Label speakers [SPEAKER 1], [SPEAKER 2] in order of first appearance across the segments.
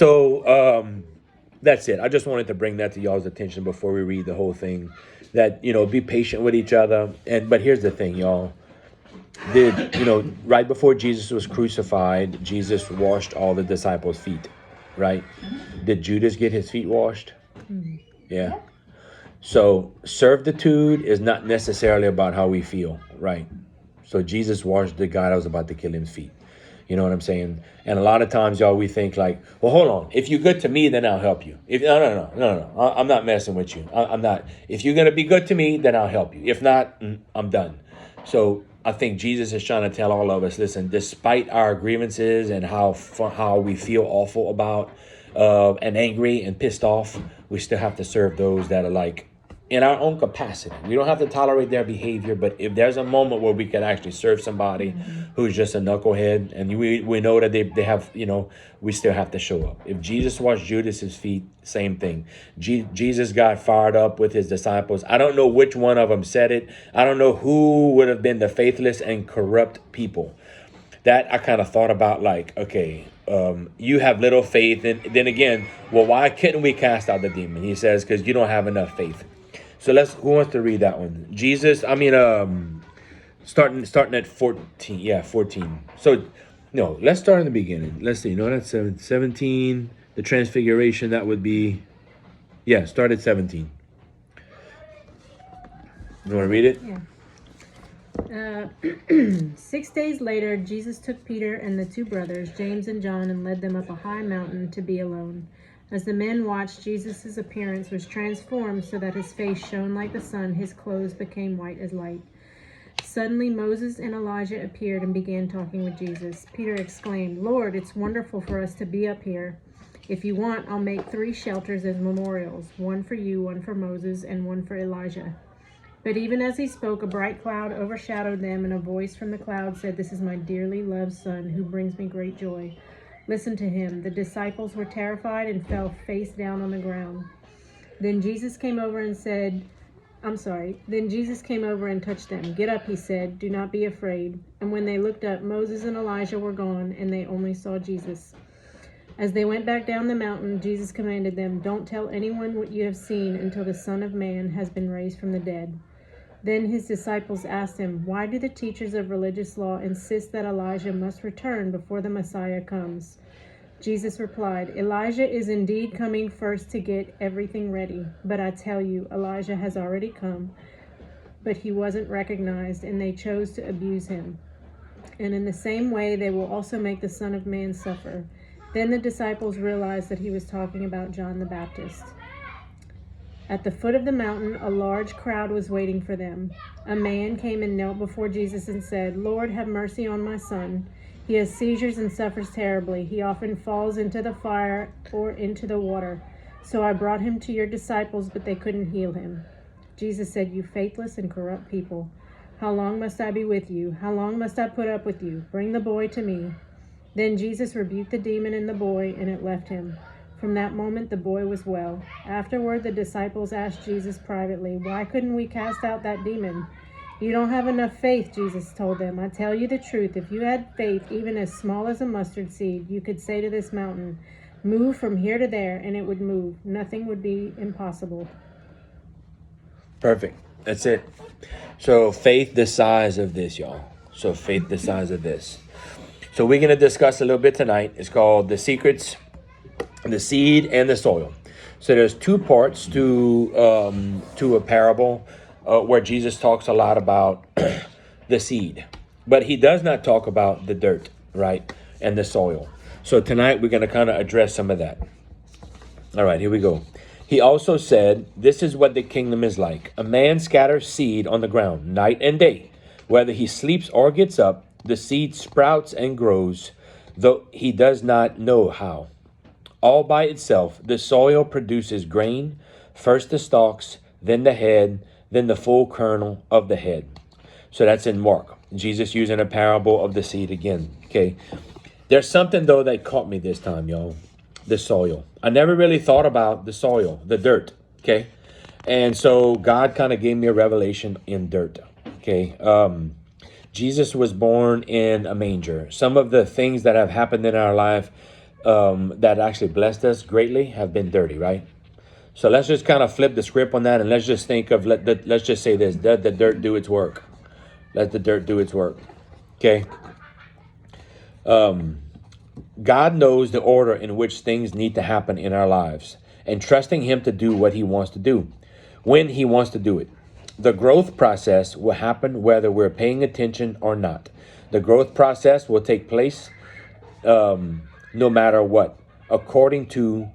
[SPEAKER 1] So that's it. I just wanted to bring that to y'all's attention before we read the whole thing. That be patient with each other. But here's the thing, y'all. Did right before Jesus was crucified, Jesus washed all the disciples' feet, right? Did Judas get his feet washed? Yeah. So servitude is not necessarily about how we feel, right? So Jesus washed the guy that was about to kill his feet. You know what I'm saying? And a lot of times, y'all, we think like, well, hold on. If you're good to me, then I'll help you. If no. I'm not messing with you. I'm not. If you're gonna be good to me, then I'll help you. If not, I'm done. So I think Jesus is trying to tell all of us, listen, despite our grievances and how we feel awful about and angry and pissed off, we still have to serve those that are like in our own capacity. We don't have to tolerate their behavior, but if there's a moment where we can actually serve somebody who's just a knucklehead, and we know that they have, we still have to show up. If Jesus washed Judas's feet, same thing. Jesus got fired up with his disciples. I don't know which one of them said it. I don't know who would have been the faithless and corrupt people. That I kind of thought about, like, okay, you have little faith. And then again, well, why couldn't we cast out the demon? He says, because you don't have enough faith. So who wants to read that one? Starting at 14. Yeah, 14. So, no, let's start in the beginning. Let's see. No, that's 17. The transfiguration, that would be, start at 17. You want to read it?
[SPEAKER 2] Yeah. 6 days later, Jesus took Peter and the two brothers, James and John, and led them up a high mountain to be alone. As the men watched, Jesus' appearance was transformed so that his face shone like the sun, his clothes became white as light. Suddenly Moses and Elijah appeared and began talking with Jesus. Peter exclaimed, "Lord, it's wonderful for us to be up here. If you want, I'll make 3 shelters as memorials, one for you, one for Moses, and one for Elijah." But even as he spoke, a bright cloud overshadowed them, and a voice from the cloud said, "This is my dearly loved son, who brings me great joy. Listen to him." The disciples were terrified and fell face down on the ground. Then Jesus came over and touched them. "Get up," he said. "Do not be afraid." And when they looked up, Moses and Elijah were gone, and they only saw Jesus. As they went back down the mountain, Jesus commanded them, "Don't tell anyone what you have seen until the Son of Man has been raised from the dead." Then his disciples asked him, "Why do the teachers of religious law insist that Elijah must return before the Messiah comes?" Jesus replied, "Elijah is indeed coming first to get everything ready. But I tell you, Elijah has already come, but he wasn't recognized, and they chose to abuse him. And in the same way, they will also make the Son of Man suffer." Then the disciples realized that he was talking about John the Baptist. At the foot of the mountain, a large crowd was waiting for them. A man came and knelt before Jesus and said, "Lord, have mercy on my son. He has seizures and suffers terribly. He often falls into the fire or into the water. So I brought him to your disciples, but they couldn't heal him." Jesus said, "You faithless and corrupt people. How long must I be with you? How long must I put up with you? Bring the boy to me." Then Jesus rebuked the demon in the boy, and it left him. From that moment, the boy was well. Afterward, the disciples asked Jesus privately, "Why couldn't we cast out that demon?" "You don't have enough faith," Jesus told them. "I tell you the truth, if you had faith even as small as a mustard seed, you could say to this mountain, 'Move from here to there,' and it would move. Nothing would be impossible."
[SPEAKER 1] Perfect. That's it. So faith the size of this, y'all. So faith the size of this. So we're going to discuss a little bit tonight. It's called The Secrets, the Seed, and the Soil. So there's 2 parts to a parable where Jesus talks a lot about the seed. But he does not talk about the dirt, right, and the soil. So tonight we're going to kind of address some of that. All right, here we go. He also said, "This is what the kingdom is like. A man scatters seed on the ground night and day. Whether he sleeps or gets up, the seed sprouts and grows, though he does not know how. All by itself, the soil produces grain, first the stalks, then the head, then the full kernel of the head." So that's in Mark. Jesus using a parable of the seed again. Okay. There's something, though, that caught me this time, y'all. The soil. I never really thought about the soil, the dirt. Okay. And so God kind of gave me a revelation in dirt. Okay. Jesus was born in a manger. Some of the things that have happened in our life that actually blessed us greatly have been dirty, right? So let's just kind of flip the script on that, and let's just think of let's just say this: let the dirt do its work. Let the dirt do its work. Okay. God knows the order in which things need to happen in our lives, and trusting Him to do what He wants to do, when He wants to do it. The growth process will happen whether we're paying attention or not. The growth process will take place no matter what, according to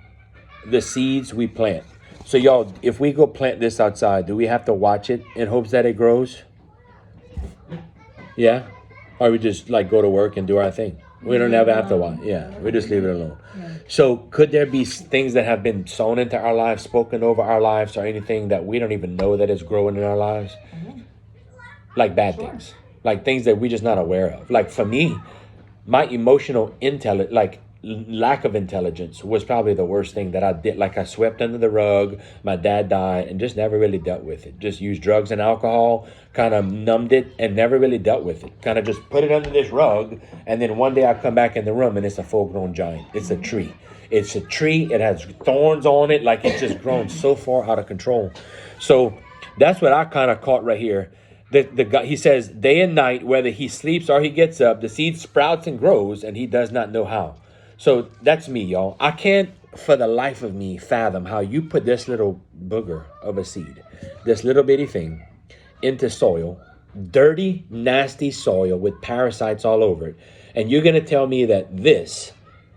[SPEAKER 1] the seeds we plant. So y'all, if we go plant this outside, do we have to watch it in hopes that it grows? Yeah? Or we just like go to work and do our thing? We don't ever have to watch. Yeah, we just leave it alone. So could there be things that have been sown into our lives, spoken over our lives, or anything that we don't even know that is growing in our lives? Like bad things. Like things that we're just not aware of. Like for me, my emotional lack of intelligence was probably the worst thing that I did. Like I swept under the rug, my dad died, and just never really dealt with it. Just used drugs and alcohol, kind of numbed it, and never really dealt with it. Kind of just put it under this rug, and then one day I come back in the room and it's a full-grown giant. It's a tree. It's a tree. It has thorns on it. Like it's just grown so far out of control. So that's what I kind of caught right here. The guy, he says, day and night, whether he sleeps or he gets up, the seed sprouts and grows, and he does not know how. So that's me, y'all. I can't, for the life of me, fathom how you put this little booger of a seed, this little bitty thing, into soil, dirty, nasty soil with parasites all over it. And you're going to tell me that this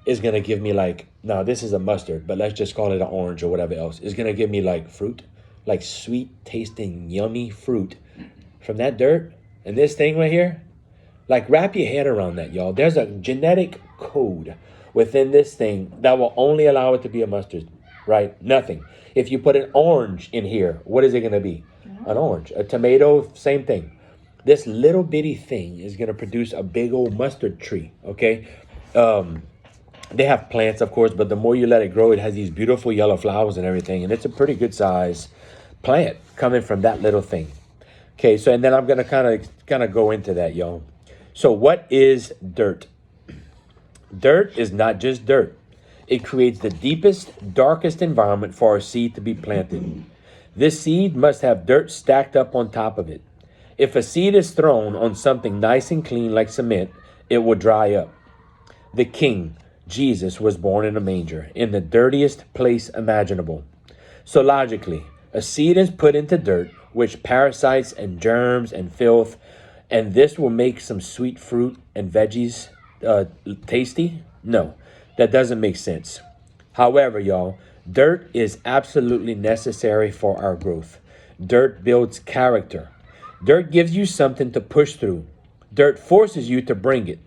[SPEAKER 1] is going to give me no, this is a mustard, but let's just call it an orange or whatever else. It's going to give me fruit, like sweet tasting, yummy fruit from that dirt and this thing right here. Wrap your head around that, y'all. There's a genetic code within this thing that will only allow it to be a mustard, right? Nothing. If you put an orange in here, what is it going to be? An orange. A tomato, same thing. This little bitty thing is going to produce a big old mustard tree, okay? They have plants, of course, but the more you let it grow, it has these beautiful yellow flowers and everything, and it's a pretty good size plant coming from that little thing. Okay, so and then I'm going to kind of go into that, y'all. So what is dirt? Dirt is not just dirt. It creates the deepest, darkest environment for a seed to be planted. This seed must have dirt stacked up on top of it. If a seed is thrown on something nice and clean like cement, it will dry up. The King, Jesus, was born in a manger, in the dirtiest place imaginable. So logically, a seed is put into dirt, which parasites and germs and filth, and this will make some sweet fruit and veggies tasty? No, that doesn't make sense. However, y'all, dirt is absolutely necessary for our growth. Dirt builds character. Dirt gives you something to push through. Dirt forces you to bring it.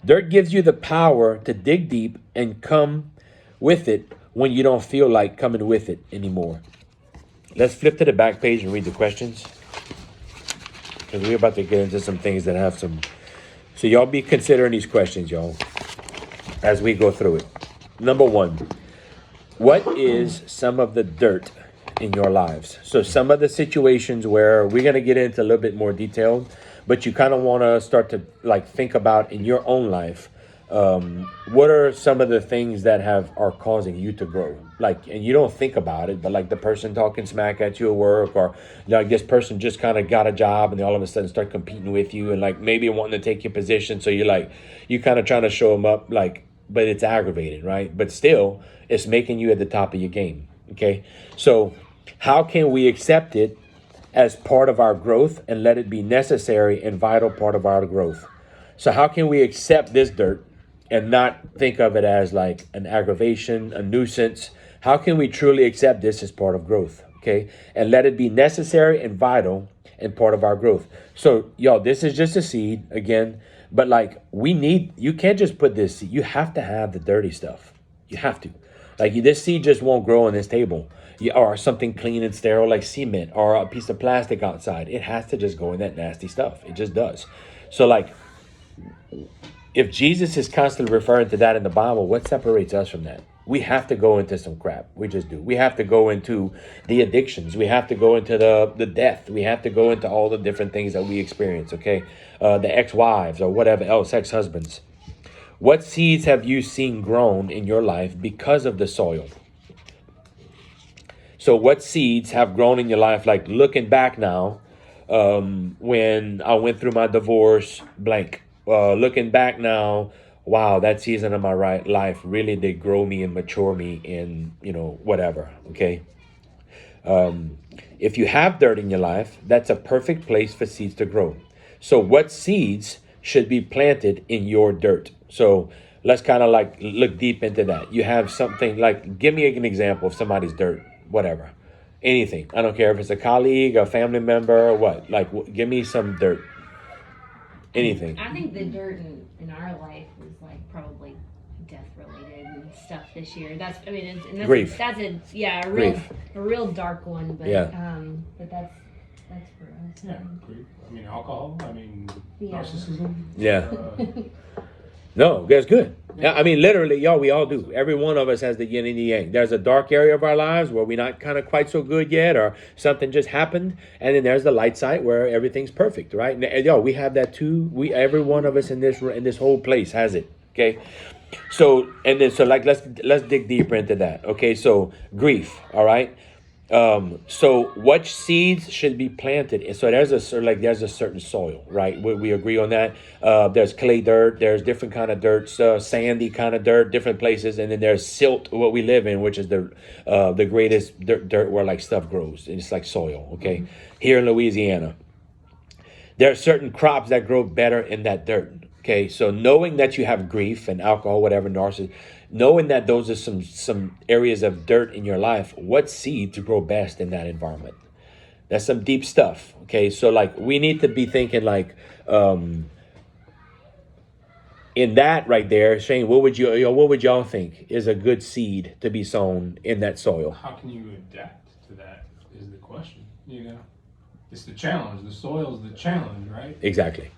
[SPEAKER 1] Dirt gives you the power to dig deep and come with it when you don't feel like coming with it anymore. Let's flip to the back page and read the questions, because we're about to get into some things that have some. So y'all be considering these questions, y'all, as we go through it. Number one, what is some of the dirt in your lives? So some of the situations where we're going to get into a little bit more detail, but you kind of want to start to think about in your own life. What are some of the things that are causing you to grow? And you don't think about it, but the person talking smack at you at work, or this person just kind of got a job and they all of a sudden start competing with you and maybe wanting to take your position. So you kind of trying to show them up, but it's aggravated, right? But still, it's making you at the top of your game. Okay. So how can we accept it as part of our growth and let it be necessary and vital part of our growth? So how can we accept this dirt and not think of it as an aggravation, a nuisance? How can we truly accept this as part of growth, okay? And let it be necessary and vital and part of our growth. So, y'all, this is just a seed, again, but you can't just put this seed. You have to have the dirty stuff. You have to. This seed just won't grow on this table. Or something clean and sterile like cement or a piece of plastic outside. It has to just go in that nasty stuff. It just does. So, if Jesus is constantly referring to that in the Bible, what separates us from that? We have to go into some crap. We just do. We have to go into the addictions. We have to go into the death. We have to go into all the different things that we experience, okay? The ex-wives or whatever else, ex-husbands. What seeds have you seen grown in your life because of the soil? So what seeds have grown in your life? Like looking back now, when I went through my divorce, blank. Looking back now, wow, that season of my life really did grow me and mature me in, whatever. Okay. If you have dirt in your life, that's a perfect place for seeds to grow. So what seeds should be planted in your dirt? So let's kind of like look deep into that. You have something like, give me an example of somebody's dirt, whatever, anything. I don't care if it's a colleague, a family member, or what. Like, give me some dirt, anything.
[SPEAKER 3] I think the dirt in our life was like probably death related and stuff this year. That's
[SPEAKER 1] Grief.
[SPEAKER 3] That's a
[SPEAKER 1] Grief.
[SPEAKER 3] real dark one. But
[SPEAKER 1] Yeah.
[SPEAKER 3] But that's for us.
[SPEAKER 4] Yeah, grief. I mean, alcohol. I mean,
[SPEAKER 3] Yeah.
[SPEAKER 4] narcissism.
[SPEAKER 1] Yeah. No, that's good. Yeah, I mean, literally, y'all, we all do. Every one of us has the yin and the yang. There's a dark area of our lives where we're not kind of quite so good yet, or something just happened, and then there's the light side where everything's perfect, right? And y'all, we have that too. Every one of us in this whole place has it. Okay, so like let's dig deeper into that. Okay, so grief. All right. So what seeds should be planted? And so there's a certain soil, right? We agree on that. There's clay dirt, there's different kind of dirt, sandy kind of dirt, different places, and then there's silt, what we live in, which is the greatest dirt where like stuff grows. It's like soil. Okay, here in Louisiana, there are certain crops that grow better in that dirt. Okay, so knowing that you have grief and alcohol, whatever, narcissism, knowing that those are some areas of dirt in your life, what seeds grow best in that environment? That's some deep stuff. Okay, so like we need to be thinking like in that right there, Shane. What would y'all think is a good seed to be sown in that soil?
[SPEAKER 4] How can you adapt to that is the question. It's the challenge. The soil is the challenge, right?
[SPEAKER 1] Exactly.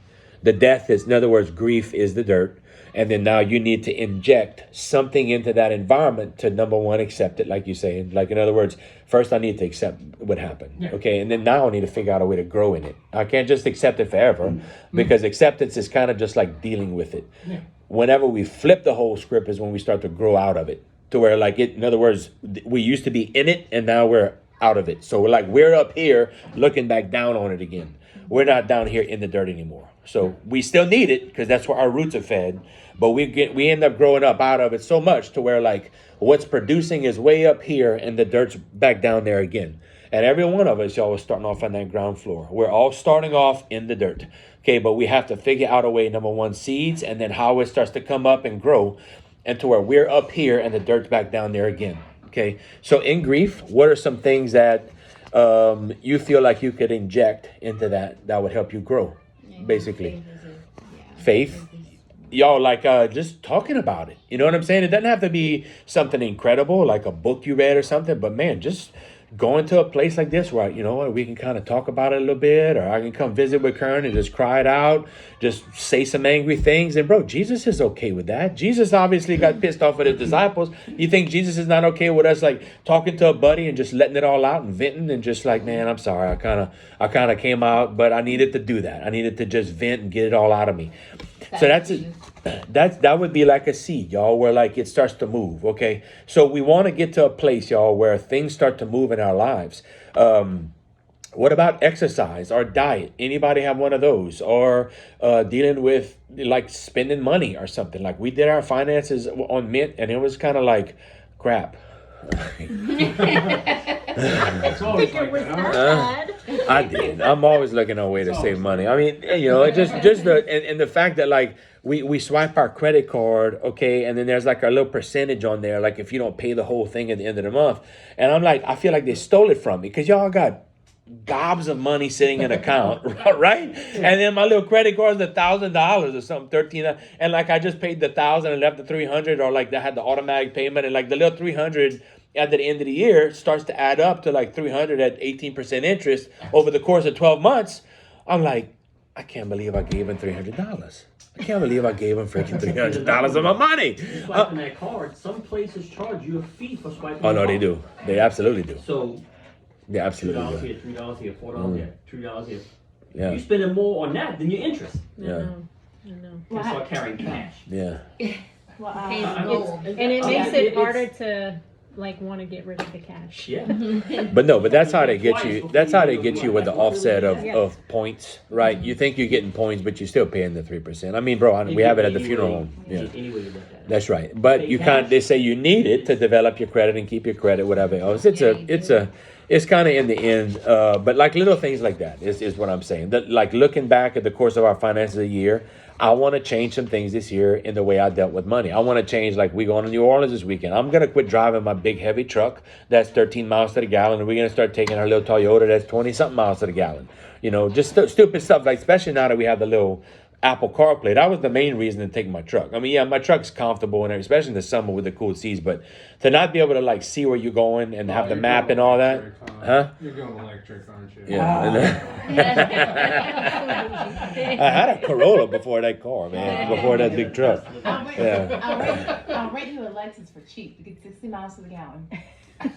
[SPEAKER 1] The death is, in other words, grief is the dirt. And then now you need to inject something into that environment to, number one, accept it, like you say. Like, in other words, first I need to accept what happened.
[SPEAKER 4] Yeah.
[SPEAKER 1] Okay. And then now I need to figure out a way to grow in it. I can't just accept it forever because acceptance is kind of just like dealing with it.
[SPEAKER 4] Yeah.
[SPEAKER 1] Whenever we flip the whole script is when we start to grow out of it, to where like it, in other words, we used to be in it and now we're out of it. So we're up here looking back down on it again. We're not down here in the dirt anymore. So we still need it because that's where our roots are fed. But we end up growing up out of it so much to where like what's producing is way up here and the dirt's back down there again. And every one of us, y'all, is starting off on that ground floor. We're all starting off in the dirt. Okay, but we have to figure out a way, number one, seeds, and then how it starts to come up and grow, and to where we're up here and the dirt's back down there again. Okay, so in grief, what are some things that you feel like you could inject into that would help you grow? Basically, faith. Y'all, like just talking about it. You know what I'm saying? It doesn't have to be something incredible, like a book you read or something. But man, just going to a place like this where, we can kind of talk about it a little bit, or I can come visit with Kern and just cry it out, just say some angry things. And bro, Jesus is okay with that. Jesus obviously got pissed off with his disciples. You think Jesus is not okay with us like talking to a buddy and just letting it all out and venting and just like, man, I'm sorry. I kind of came out, but I needed to do that. I needed to just vent and get it all out of me. So that would be like a seed, y'all, where like it starts to move. Okay, so we want to get to a place, y'all, where things start to move in our lives. What about exercise or diet? Anybody have one of those? Or dealing with like spending money or something? Like we did our finances on Mint, and it was kind of like crap.
[SPEAKER 4] It's always like that, huh?
[SPEAKER 1] I did. I'm always looking at a way to save money. I mean, it just the fact that like we swipe our credit card, okay, and then there's like a little percentage on there, like if you don't pay the whole thing at the end of the month, and I'm like, I feel like they stole it from me because y'all got gobs of money sitting in an account, right? And then my little credit card is $1,000 or something, $1,300, and like I just paid the $1,000 and left the $300, or like they had the automatic payment, and like the little $300 at the end of the year starts to add up to like $300 at 18% interest over the course of 12 months. I'm like, I can't believe I gave him $300. I can't believe I gave him freaking $300 of my money.
[SPEAKER 5] Swiping that card, some places charge you a fee for swiping.
[SPEAKER 1] Oh no,
[SPEAKER 5] the
[SPEAKER 1] they
[SPEAKER 5] card.
[SPEAKER 1] do. They absolutely do.
[SPEAKER 5] So
[SPEAKER 1] They absolutely
[SPEAKER 5] $2
[SPEAKER 1] do.
[SPEAKER 5] here, $3 here, $4 here, $3 here.
[SPEAKER 1] Yeah.
[SPEAKER 5] You spending more on that than your interest.
[SPEAKER 1] Yeah.
[SPEAKER 2] You know.
[SPEAKER 5] And start carrying cash.
[SPEAKER 1] Yeah.
[SPEAKER 3] Well,
[SPEAKER 2] Pays
[SPEAKER 5] I-
[SPEAKER 2] gold.
[SPEAKER 5] it's-
[SPEAKER 2] And it
[SPEAKER 5] yeah,
[SPEAKER 2] makes it
[SPEAKER 5] it's-
[SPEAKER 2] harder to like want to get rid of the cash.
[SPEAKER 5] Yeah.
[SPEAKER 1] But no, but that's how they get you. That's how they get you with the offset
[SPEAKER 2] Yeah.
[SPEAKER 1] of points, right? You think you're getting points, but you're still paying the 3%. I mean, bro, we have it at the funeral home. Yeah.
[SPEAKER 5] Any way you look at it.
[SPEAKER 1] That's right. But you can't. They say you need it to develop your credit and keep your credit, whatever else. It's kind of in the end. But like little things like that is what I'm saying. That like looking back at the course of our finances a year, I want to change some things this year in the way I dealt with money. I want to change, like we going to New Orleans this weekend. I'm gonna quit driving my big heavy truck that's 13 miles to the gallon, and we're gonna start taking our little Toyota that's 20 something miles to the gallon. You know, just stupid stuff like, especially now that we have the little Apple CarPlay. That was the main reason to take my truck. I mean, yeah, my truck's comfortable and especially in the summer with the cool seats, but to not be able to like see where you're going and have the
[SPEAKER 4] You're
[SPEAKER 1] map
[SPEAKER 4] going
[SPEAKER 1] and all that,
[SPEAKER 4] electric,
[SPEAKER 1] huh?
[SPEAKER 4] You're going electric, aren't you?
[SPEAKER 1] Yeah. I had a Corolla before that car, man. Before that big truck. Yeah.
[SPEAKER 6] I'll rent you a Lexus for cheap. You get 60 miles to the gallon.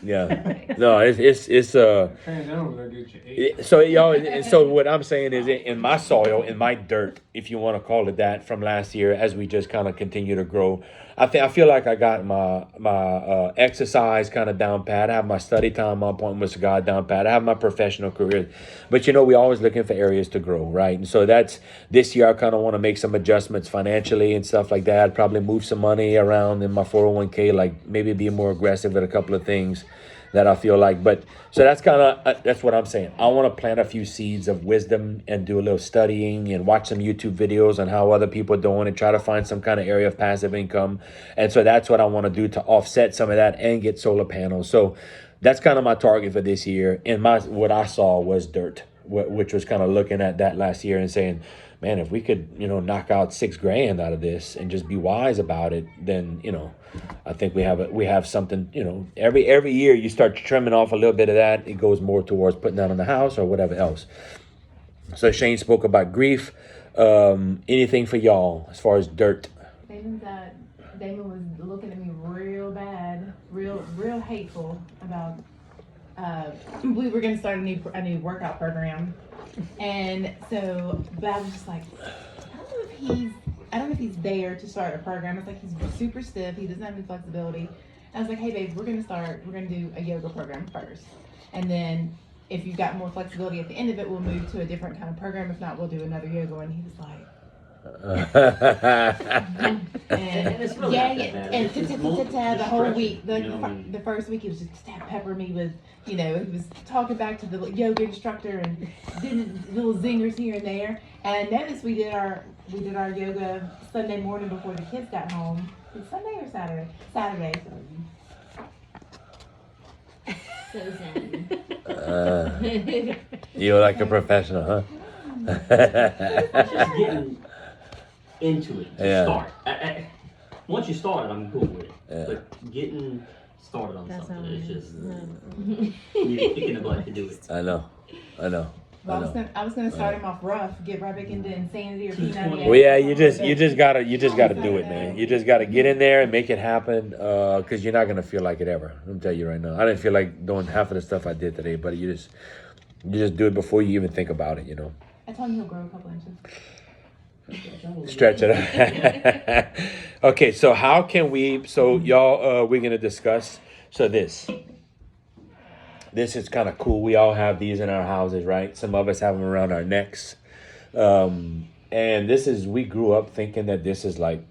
[SPEAKER 1] Yeah. No, it's
[SPEAKER 4] Trans Am over there get you 8.
[SPEAKER 1] so y'all. So what I'm saying is, in my soil, in my dirt, if you want to call it that, from last year, as we just kind of continue to grow, I feel like I got my exercise kind of down pat. I have my study time, my appointment with God down pat. I have my professional career, but we always looking for areas to grow, right? And so that's this year. I kind of want to make some adjustments financially and stuff like that. Probably move some money around in my 401k, like maybe be more aggressive at a couple of things that I feel like. But so that's kind of that's what I'm saying. I want to plant a few seeds of wisdom and do a little studying and watch some YouTube videos on how other people are doing and try to find some kind of area of passive income. And so that's what I want to do to offset some of that and get solar panels. So that's kind of my target for this year. And what I saw was dirt, which was kind of looking at that last year and saying, man, if we could, knock out $6,000 out of this and just be wise about it, then, I think we have something, every year you start trimming off a little bit of that. It goes more towards putting that on the house or whatever else. So Shane spoke about grief. Anything for y'all as far as dirt?
[SPEAKER 6] Damon was looking at me real bad, real hateful about we were going to start a new workout program. And so, but I was just like, I don't know if he's there to start a program. It's like he's super stiff. He doesn't have any flexibility. I was like, hey babe, we're gonna do a yoga program first. And then if you've got more flexibility at the end of it, we'll move to a different kind of program. If not, we'll do another yoga. And he was like, and
[SPEAKER 5] it's really
[SPEAKER 6] yeah,
[SPEAKER 5] not that bad.
[SPEAKER 6] and
[SPEAKER 5] It's just
[SPEAKER 6] the whole
[SPEAKER 5] stretching,
[SPEAKER 6] week,
[SPEAKER 5] you know what I mean?
[SPEAKER 6] the first week he was just pepper me with, he was talking back to the yoga instructor and did little zingers here and there. And I noticed we did our yoga Sunday morning before the kids got home. Was it Sunday or Saturday? Saturday.
[SPEAKER 3] So zen.
[SPEAKER 1] You're like a professional, huh?
[SPEAKER 5] Just getting into it. Just
[SPEAKER 1] Yeah.
[SPEAKER 5] start. Once you start it, I'm cool with it.
[SPEAKER 1] Yeah.
[SPEAKER 5] But getting started on
[SPEAKER 2] That's
[SPEAKER 5] something
[SPEAKER 2] how
[SPEAKER 5] is
[SPEAKER 2] it
[SPEAKER 5] just
[SPEAKER 2] is.
[SPEAKER 5] you kick in the butt to do it.
[SPEAKER 1] I know.
[SPEAKER 6] Well, I was gonna start him off rough, get right back into insanity or P90.
[SPEAKER 1] Well, yeah, you just gotta do it, man. You just gotta get in there and make it happen, because you're not gonna feel like it ever. I'm tell you right now. I didn't feel like doing half of the stuff I did today, but you just do it before you even think about it.
[SPEAKER 6] I told him he'll grow a couple inches.
[SPEAKER 1] Stretch it out. Okay, so how can we? So y'all, we're gonna discuss. So this is kind of cool. We all have these in our houses, right? Some of us have them around our necks. And we grew up thinking that this is like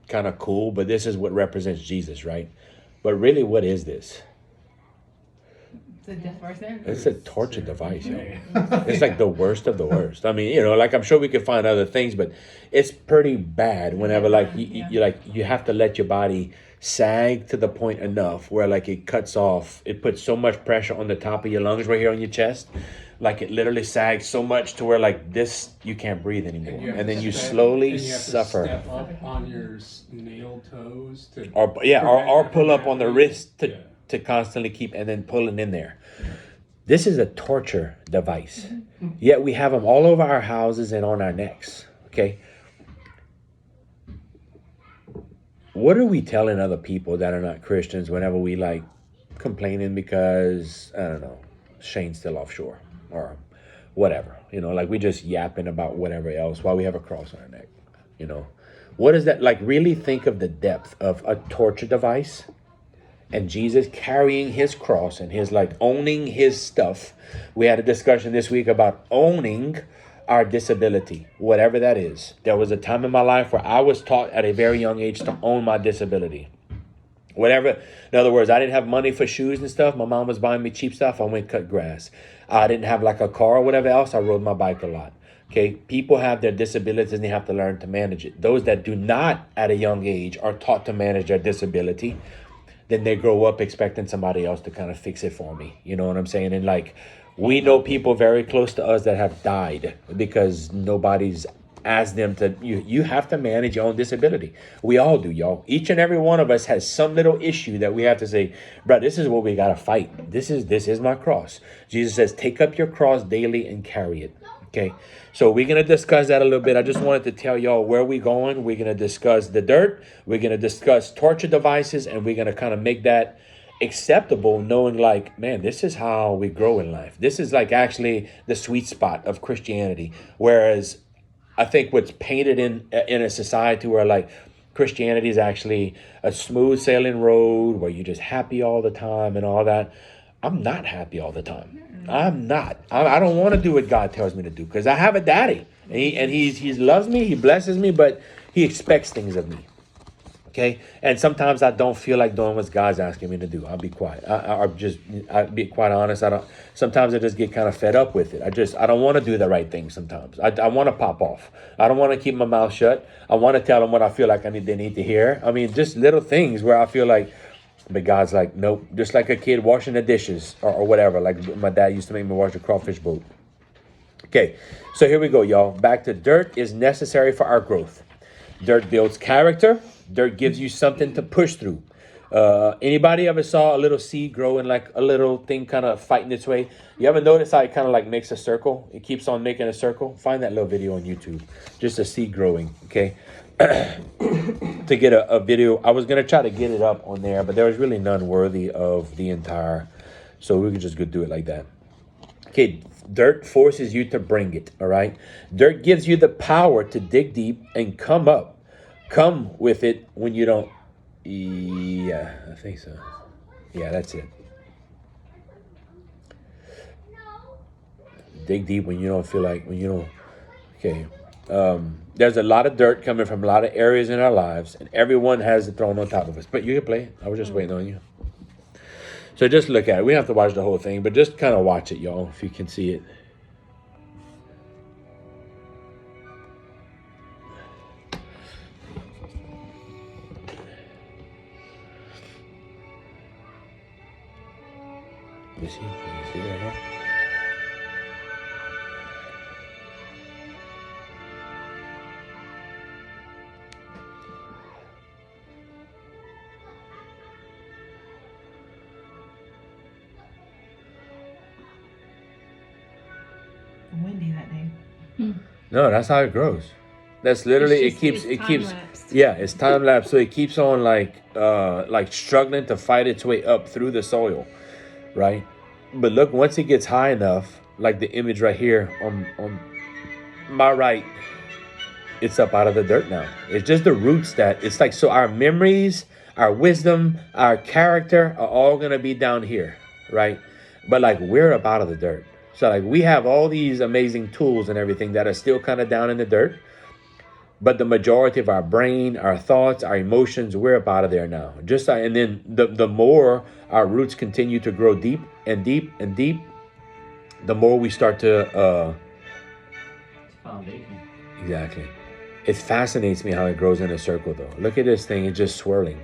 [SPEAKER 1] kind of cool, but this is what represents Jesus, right? But really, what is this?
[SPEAKER 6] It's a death person.
[SPEAKER 1] It's a torture device, yo. It's like the worst of the worst. I mean, like I'm sure we could find other things, but it's pretty bad whenever like you have to let your body sag to the point enough where like it cuts off. It puts so much pressure on the top of your lungs right here on your chest. Like it literally sags so much to where like this, you can't breathe anymore. And then you slowly suffer.
[SPEAKER 4] Step up on your nail toes to
[SPEAKER 1] Or pull up on the wrist
[SPEAKER 4] Yeah.
[SPEAKER 1] to constantly keep and then pulling in there. This is a torture device. Yet we have them all over our houses and on our necks. Okay. What are we telling other people that are not Christians whenever we like complaining because, I don't know, Shane's still offshore or whatever, like we just yapping about whatever else while we have a cross on our neck? You know, what is that like? Really think of the depth of a torture device and Jesus carrying his cross and his like owning his stuff. We had a discussion this week about owning our disability, whatever that is. There was a time in my life where I was taught at a very young age to own my disability. Whatever. In other words, I didn't have money for shoes and stuff. My mom was buying me cheap stuff. I went cut grass. I didn't have like a car or whatever else. I rode my bike a lot. Okay. People have their disabilities and they have to learn to manage it. Those that do not at a young age are taught to manage their disability. Then they grow up expecting somebody else to kind of fix it for me. You know what I'm saying? And like, we know people very close to us that have died because nobody's asked them to, you have to manage your own disability. We all do, y'all. Each and every one of us has some little issue that we have to say, bro, this is what we got to fight. This is my cross. Jesus says, take up your cross daily and carry it. Okay. So we're going to discuss that a little bit. I just wanted to tell y'all where we're going. We're going to discuss the dirt. We're going to discuss torture devices, and we're going to kind of make that acceptable, knowing like, man, this is how we grow in life. This is like actually the sweet spot of Christianity. Whereas I think what's painted in a society where like Christianity is actually a smooth sailing road where you're just happy all the time and all that. I'm not happy all the time. I'm not. I don't want to do what God tells me to do because I have a daddy and he loves me. He blesses me, but he expects things of me. Okay. And sometimes I don't feel like doing what God's asking me to do. I'll be quiet. I'll be quite honest. Sometimes I just get kind of fed up with it. I don't want to do the right thing sometimes. I want to pop off. I don't want to keep my mouth shut. I want to tell them what I feel like they need to hear. I mean, just little things where I feel like, but God's like, nope. Just like a kid washing the dishes or whatever. Like my dad used to make me wash the crawfish boat. Okay. So here we go, y'all. Back to dirt is necessary for our growth. Dirt builds character. Dirt gives you something to push through. Anybody ever saw a little seed growing like a little thing kind of fighting its way? You ever notice how it kind of like makes a circle? It keeps on making a circle. Find that little video on YouTube. Just a seed growing, okay? To get a video, I was going to try to get it up on there, but there was really none worthy of the entire. So we could just go do it like that. Okay, dirt forces you to bring it, all right? Dirt gives you the power to dig deep and come up. Come with it when you don't. Yeah, I think so. Yeah, that's it. Dig deep when you don't feel like, when you don't. Okay. There's a lot of dirt coming from a lot of areas in our lives, and everyone has it thrown on top of us. But you can play it. I was just waiting on you. So just look at it. We don't have to watch the whole thing, but just kind of watch it, y'all, if you can see it. You see that, huh?
[SPEAKER 6] Windy that day.
[SPEAKER 1] No, that's how it grows. That's literally
[SPEAKER 2] It's
[SPEAKER 1] it keeps
[SPEAKER 2] time-lapsed.
[SPEAKER 1] yeah, it's time lapse, so it keeps on like struggling to fight its way up through the soil, right? But look, once it gets high enough, like the image right here on my right, it's up out of the dirt now. It's just the roots that it's like, so our memories, our wisdom, our character are all gonna be down here, right? But like we're up out of the dirt. So like we have all these amazing tools and everything that are still kind of down in the dirt. But the majority of our brain, our thoughts, our emotions, we're up out of there now. And then the more our roots continue to grow deep and deep and deep, the more we start to
[SPEAKER 5] Foundation.
[SPEAKER 1] exactly. It fascinates me how it grows in a circle though. Look at this thing, it's just swirling.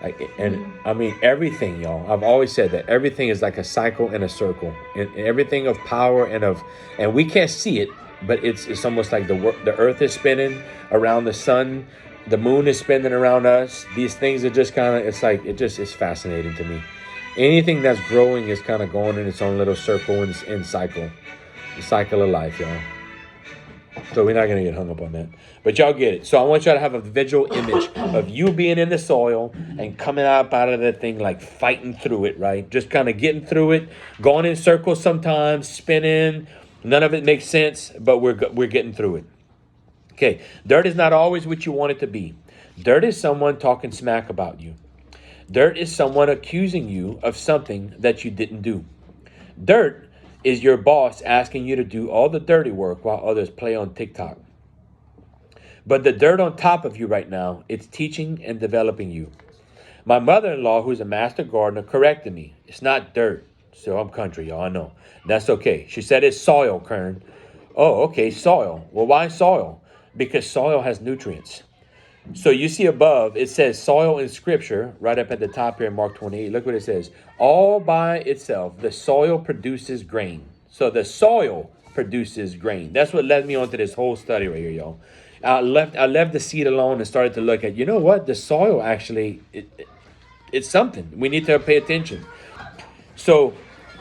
[SPEAKER 1] I mean everything, y'all. I've always said that everything is like a cycle and a circle, and everything of power and we can't see it, but it's almost like the earth is spinning around the sun, the moon is spinning around us. These things are just kind of, it's like, it's fascinating to me. Anything that's growing is kind of going in its own little circle and cycle, the cycle of life, y'all. So we're not going to get hung up on that. But y'all get it. So I want y'all to have a visual image of you being in the soil and coming out of that thing, like fighting through it, right? Just kind of getting through it, going in circles sometimes, spinning. None of it makes sense, but we're getting through it. Okay, dirt is not always what you want it to be. Dirt is someone talking smack about you. Dirt is someone accusing you of something that you didn't do. Dirt is your boss asking you to do all the dirty work while others play on TikTok. But the dirt on top of you right now, it's teaching and developing you. My mother-in-law, who's a master gardener, corrected me. It's not dirt. So I'm country, y'all, I know. That's okay. She said it's soil, Kern. Oh, okay, soil. Well, why soil? Because soil has nutrients. So you see above, it says soil in scripture, right up at the top here in Mark 28. Look what it says. All by itself, the soil produces grain. So the soil produces grain. That's what led me on to this whole study right here, y'all. I left the seed alone and started to look at, you know what? The soil actually, it's something. We need to pay attention. So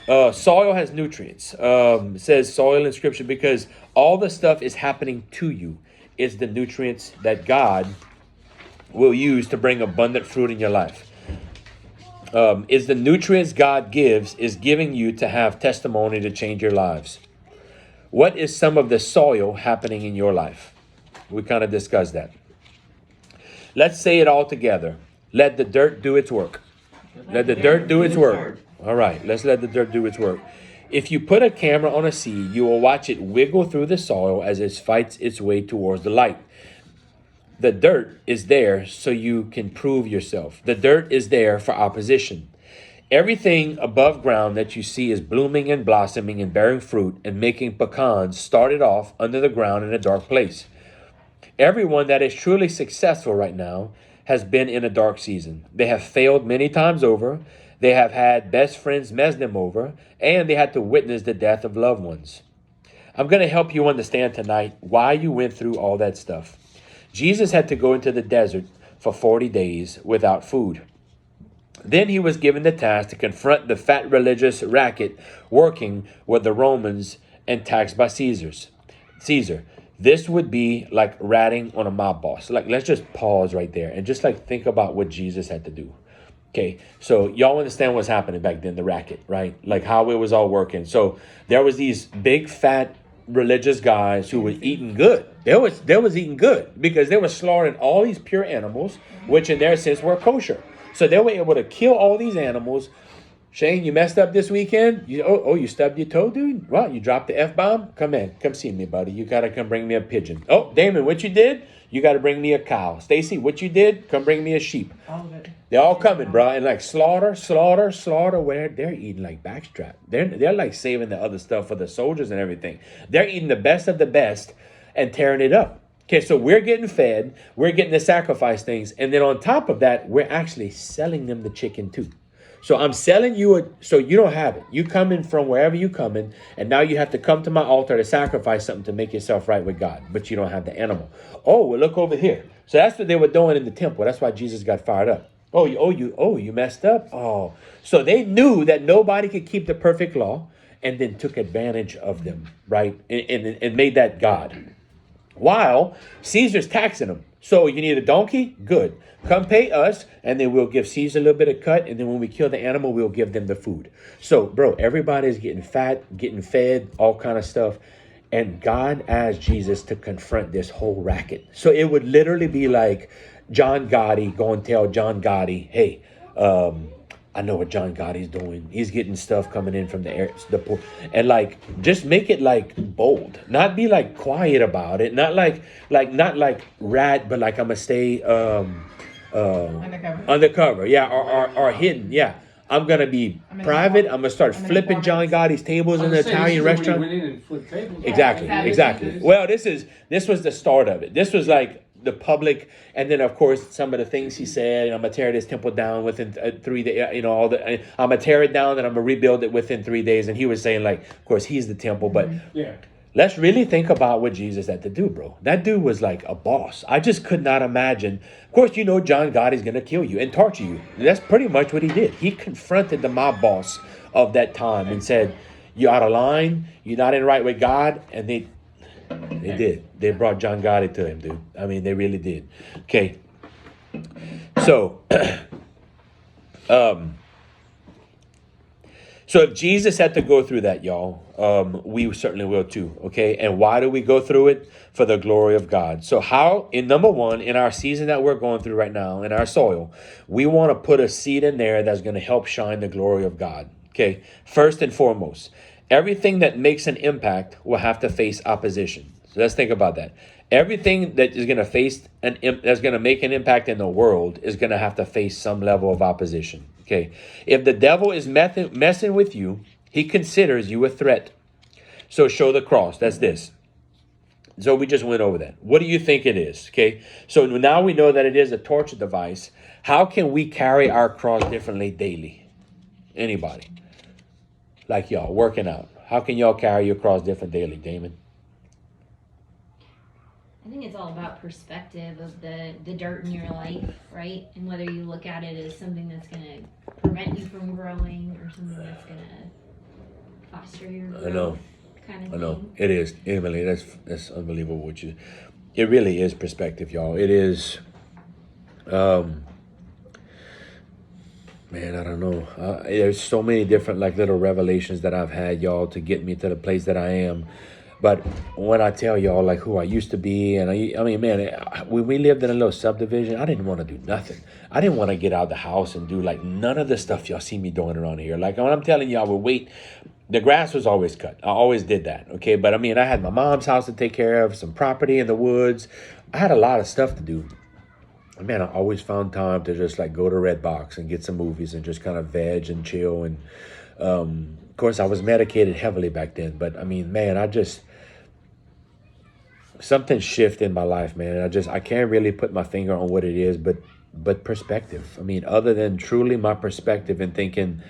[SPEAKER 1] soil has nutrients. It says soil in scripture because all the stuff is happening to you. It's the nutrients that God will use to bring abundant fruit in your life. Is the nutrients God gives is giving you to have testimony to change your lives. What is some of the soil happening in your life? We kind of discussed that. Let's say it all together. Let the dirt do its work. Let the dirt do its work. All right, let's let the dirt do its work. If you put a camera on a seed, you will watch it wiggle through the soil as it fights its way towards the light. The dirt is there so you can prove yourself. The dirt is there for opposition. Everything above ground that you see is blooming and blossoming and bearing fruit and making pecans started off under the ground in a dark place. Everyone that is truly successful right now has been in a dark season. They have failed many times over. They have had best friends mess them over, and they had to witness the death of loved ones. I'm going to help you understand tonight why you went through all that stuff. Jesus had to go into the desert for 40 days without food. Then he was given the task to confront the fat religious racket working with the Romans and taxed by Caesar. This would be like ratting on a mob boss. Like, let's just pause right there and just like think about what Jesus had to do. Okay, so y'all understand what's happening back then, the racket, right? Like how it was all working. So there was these big fat religious guys who were eating good. They was eating good because they were slaughtering all these pure animals, which in their sense were kosher. So they were able to kill all these animals. Shane, you messed up this weekend? You stubbed your toe, dude? Well, you dropped the F-bomb? Come in. Come see me, buddy. You got to come bring me a pigeon. Oh, Damon, what you did? You got to bring me a cow. Stacy, what you did? Come bring me a sheep.
[SPEAKER 6] All of it.
[SPEAKER 1] They're all coming, bro. And like slaughter. Where they're eating like backstrap. They're like saving the other stuff for the soldiers and everything. They're eating the best of the best and tearing it up. Okay, so we're getting fed. We're getting to sacrifice things. And then on top of that, we're actually selling them the chicken too. So I'm selling you so you don't have it. You come in from wherever you come in, and now you have to come to my altar to sacrifice something to make yourself right with God, but you don't have the animal. Oh, well, look over here. So that's what they were doing in the temple. That's why Jesus got fired up. You messed up. Oh, so they knew that nobody could keep the perfect law, and then took advantage of them, right? And made that God. While Caesar's taxing them. So you need a donkey? Good. Come pay us, and then we'll give Caesar a little bit of cut, and then when we kill the animal, we'll give them the food. So, bro, everybody's getting fat, getting fed, all kind of stuff. And God asked Jesus to confront this whole racket. So it would literally be like John Gotti going to tell John Gotti, hey, I know what John Gotti's doing. He's getting stuff coming in from the air, the poor, and like just make it like bold, not be like quiet about it, not like rat, but like I'm gonna stay undercover, yeah, or hidden, yeah. I'm gonna be private. I'm gonna start flipping John Gotti's tables in the Italian restaurant. Exactly. Well, this was the start of it. This was like the public, and then of course some of the things he said. I'm gonna tear this temple down within 3 days. I'm gonna tear it down and I'm gonna rebuild it within 3 days. And he was saying like, of course he's the temple, but
[SPEAKER 4] Yeah.
[SPEAKER 1] let's really think about what Jesus had to do, bro. That dude was like a boss. I just could not imagine. Of course, John Gotti's gonna kill you and torture you. That's pretty much what he did. He confronted the mob boss of that time and said, "You're out of line. You're not in right with God." And they did. They brought John Gotti to him, dude. I mean, they really did. Okay. So, So if Jesus had to go through that, y'all, we certainly will too. Okay. And why do we go through it? For the glory of God. So how, in number one, in our season that we're going through right now, in our soil, we want to put a seed in there that's going to help shine the glory of God. Okay. First and foremost, everything that makes an impact will have to face opposition. So let's think about that. Everything that is going to face that's going to make an impact in the world is going to have to face some level of opposition. Okay. If the devil is messing with you, he considers you a threat. So show the cross. That's this. So we just went over that. What do you think it is? Okay. So now we know that it is a torture device. How can we carry our cross differently daily? Anybody? Like y'all working out. How can y'all carry your cross different daily, Damon?
[SPEAKER 3] I think it's all about perspective of the dirt in your life, right? And whether you look at it as something that's going to prevent you from growing or something that's going to foster your growth.
[SPEAKER 1] I know.
[SPEAKER 3] Kind of
[SPEAKER 1] I know.
[SPEAKER 3] thing.
[SPEAKER 1] It is. Emily, that's unbelievable what you. It really is perspective, y'all. It is. Man, I don't know. There's so many different like little revelations that I've had, y'all, to get me to the place that I am. But when I tell y'all like who I used to be, and I mean, man, when we lived in a little subdivision, I didn't want to do nothing. I didn't want to get out of the house and do like none of the stuff y'all see me doing around here. Like when I'm telling you, I would wait. The grass was always cut. I always did that. Okay. But I mean, I had my mom's house to take care of, some property in the woods. I had a lot of stuff to do. Man, I always found time to just like go to Redbox and get some movies and just kind of veg and chill. And of course, I was medicated heavily back then. But I mean, man, something shifted in my life, man. I can't really put my finger on what it is, but perspective. I mean, other than truly my perspective and thinking,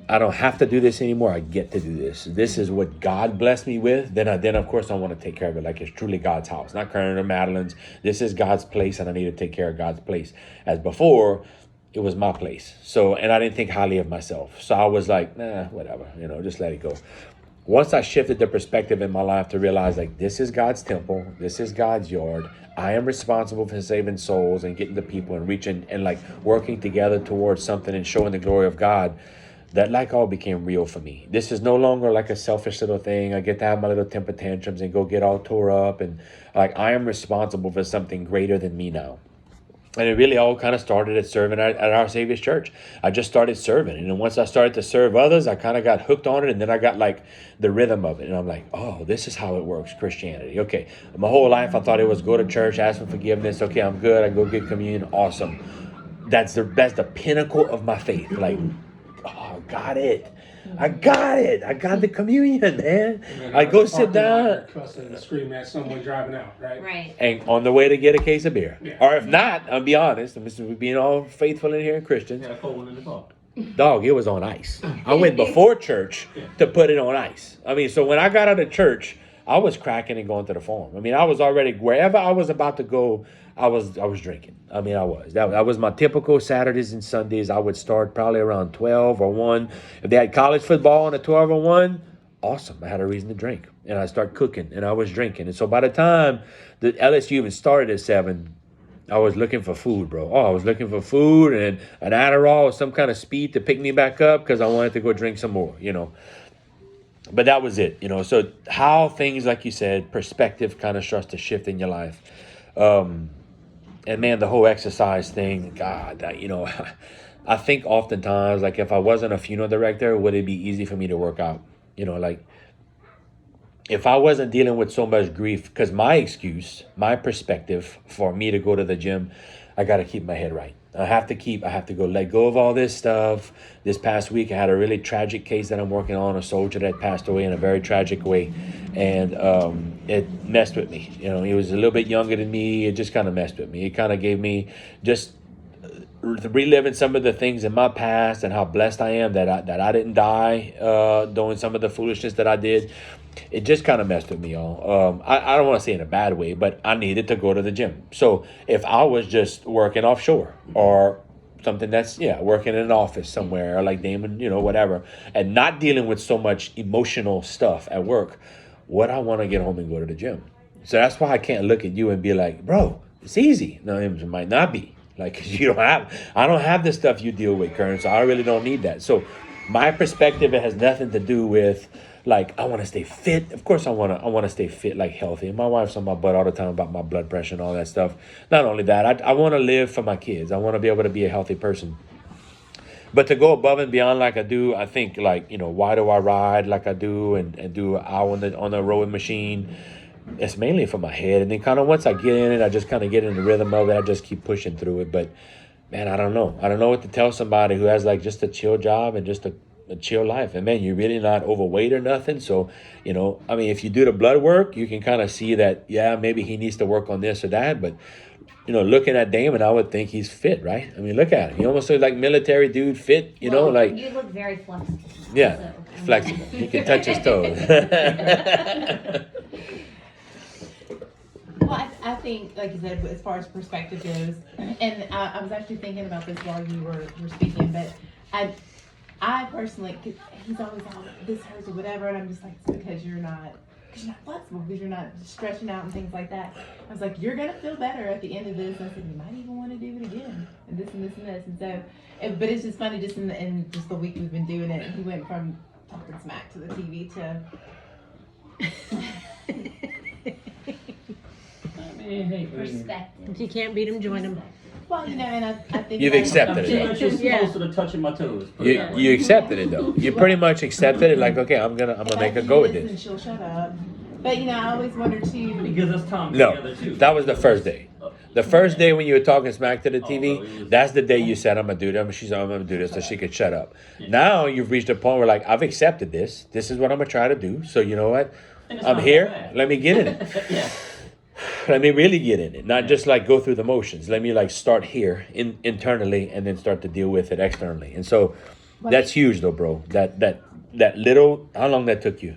[SPEAKER 1] I don't have to do this anymore. I get to do this. This is what God blessed me with. Then of course I want to take care of it like it's truly God's house, not Kern or Madeline's. This is God's place, and I need to take care of God's place. As before, it was my place. So, and I didn't think highly of myself. So I was like, nah, whatever, just let it go. Once I shifted the perspective in my life to realize like this is God's temple, this is God's yard. I am responsible for saving souls and getting the people and reaching and like working together towards something and showing the glory of God. That like all became real for me. This is no longer like a selfish little thing. I get to have my little temper tantrums and go get all tore up. And like I am responsible for something greater than me now. And it really all kind of started at serving at our Savior's church. I just started serving. And then once I started to serve others, I kind of got hooked on it. And then I got like the rhythm of it. And I'm like, oh, this is how it works, Christianity. Okay. My whole life, I thought it was go to church, ask for forgiveness. Okay, I'm good. I go get communion. Awesome. That's the pinnacle of my faith. Like, oh, got it. I got it. I got the communion, man. I go sit down.
[SPEAKER 4] Cussing and screaming at someone driving out, right?
[SPEAKER 3] Right.
[SPEAKER 1] And on the way to get a case of beer.
[SPEAKER 4] Yeah.
[SPEAKER 1] Or if not, I'll be honest, we're being all faithful in here and Christians.
[SPEAKER 5] Yeah, I put one in the car.
[SPEAKER 1] Dog, it was on ice. I went before church to put it on ice. I mean, so when I got out of church, I was cracking and going to the farm. I mean, I was already, wherever I was about to go, I was drinking. I mean, I was. That was my typical Saturdays and Sundays. I would start probably around 12 or 1. If they had college football on a 12 or 1, awesome. I had a reason to drink. And I start cooking and I was drinking. And so by the time the LSU even started at 7, I was looking for food, bro. Oh, I was looking for food and an Adderall or some kind of speed to pick me back up because I wanted to go drink some more, But that was it, So how things, like you said, perspective kind of starts to shift in your life. And man, the whole exercise thing, God, I think oftentimes, like if I wasn't a funeral director, would it be easy for me to work out? Like if I wasn't dealing with so much grief, because my excuse, my perspective for me to go to the gym, I got to keep my head right. I have to go let go of all this stuff. This past week, I had a really tragic case that I'm working on, a soldier that passed away in a very tragic way. And it messed with me. He was a little bit younger than me. It just kind of messed with me. It kind of gave me just reliving some of the things in my past and how blessed I am that I didn't die doing some of the foolishness that I did. It just kind of messed with me, y'all. I don't want to say in a bad way, but I needed to go to the gym. So if I was just working offshore or something that's, working in an office somewhere or like Damon, whatever, and not dealing with so much emotional stuff at work, would I want to get home and go to the gym? So that's why I can't look at you and be like, bro, it's easy. No, it might not be. Like, I don't have the stuff you deal with, Kern, so I really don't need that. So My perspective, it has nothing to do with like I want to stay fit. Of course, I want to stay fit, like healthy. And my wife's on my butt all the time about my blood pressure and all that stuff. Not only that, I want to live for my kids. I want to be able to be a healthy person. But to go above and beyond like I do, I think like, why do I ride like I do and do an hour on the rowing machine? It's mainly for my head. And then kind of once I get in it, I just kind of get in the rhythm of it. I just keep pushing through it. But man, I don't know. I don't know what to tell somebody who has like just a chill job and just a chill life. And man, you're really not overweight or nothing. So, if you do the blood work, you can kind of see that, yeah, maybe he needs to work on this or that. But looking at Damon, I would think he's fit, right? I mean, look at him. He almost looks like military dude fit, like.
[SPEAKER 3] You look very flexible.
[SPEAKER 1] Yeah,
[SPEAKER 3] so,
[SPEAKER 1] flexible. He can touch his toes.
[SPEAKER 6] Well, I think, like you said, as far as perspective goes, and I was actually thinking about this while you were speaking, but I personally, 'cause he's always out, this hurts or whatever, and I'm just like, it's because you're not flexible, because you're not stretching out and things like that. I was like, you're going to feel better at the end of this. And I said, you might even want to do it again, and this and this and this. And so, but it's just funny, just in just the week we've been doing it, he went from talking smack to the TV to...
[SPEAKER 3] Perspective.
[SPEAKER 2] If you can't beat him, join him.
[SPEAKER 6] Well, and I think...
[SPEAKER 1] You've
[SPEAKER 6] that's-
[SPEAKER 1] accepted
[SPEAKER 5] I'm
[SPEAKER 1] it.
[SPEAKER 5] pretty much
[SPEAKER 2] Yeah.
[SPEAKER 5] close to the touching my toes. put it that way.
[SPEAKER 1] You accepted it though. You pretty much accepted it. Like, okay, I'm gonna make a go at
[SPEAKER 6] And
[SPEAKER 1] this.
[SPEAKER 6] she'll shut up. But I always wonder
[SPEAKER 5] It
[SPEAKER 6] too.
[SPEAKER 5] gives us time
[SPEAKER 1] No,
[SPEAKER 5] together too.
[SPEAKER 1] that was the first day. The first day when you were talking smack to the
[SPEAKER 5] Oh,
[SPEAKER 1] TV,
[SPEAKER 5] it was-
[SPEAKER 1] that's the day you said, I'm gonna do that. I'm gonna do this so she could shut up. Now you've reached a point where like, I've accepted this. This is what I'm gonna try to do. So you know what?
[SPEAKER 5] And it's
[SPEAKER 1] I'm
[SPEAKER 5] not
[SPEAKER 1] here.
[SPEAKER 5] that bad.
[SPEAKER 1] Let me get in it.
[SPEAKER 5] Yeah.
[SPEAKER 1] Let me really get in it. Not just like go through the motions. Let me like start here internally and then start to deal with it externally. And so that's huge though, bro. That little, how long that took you?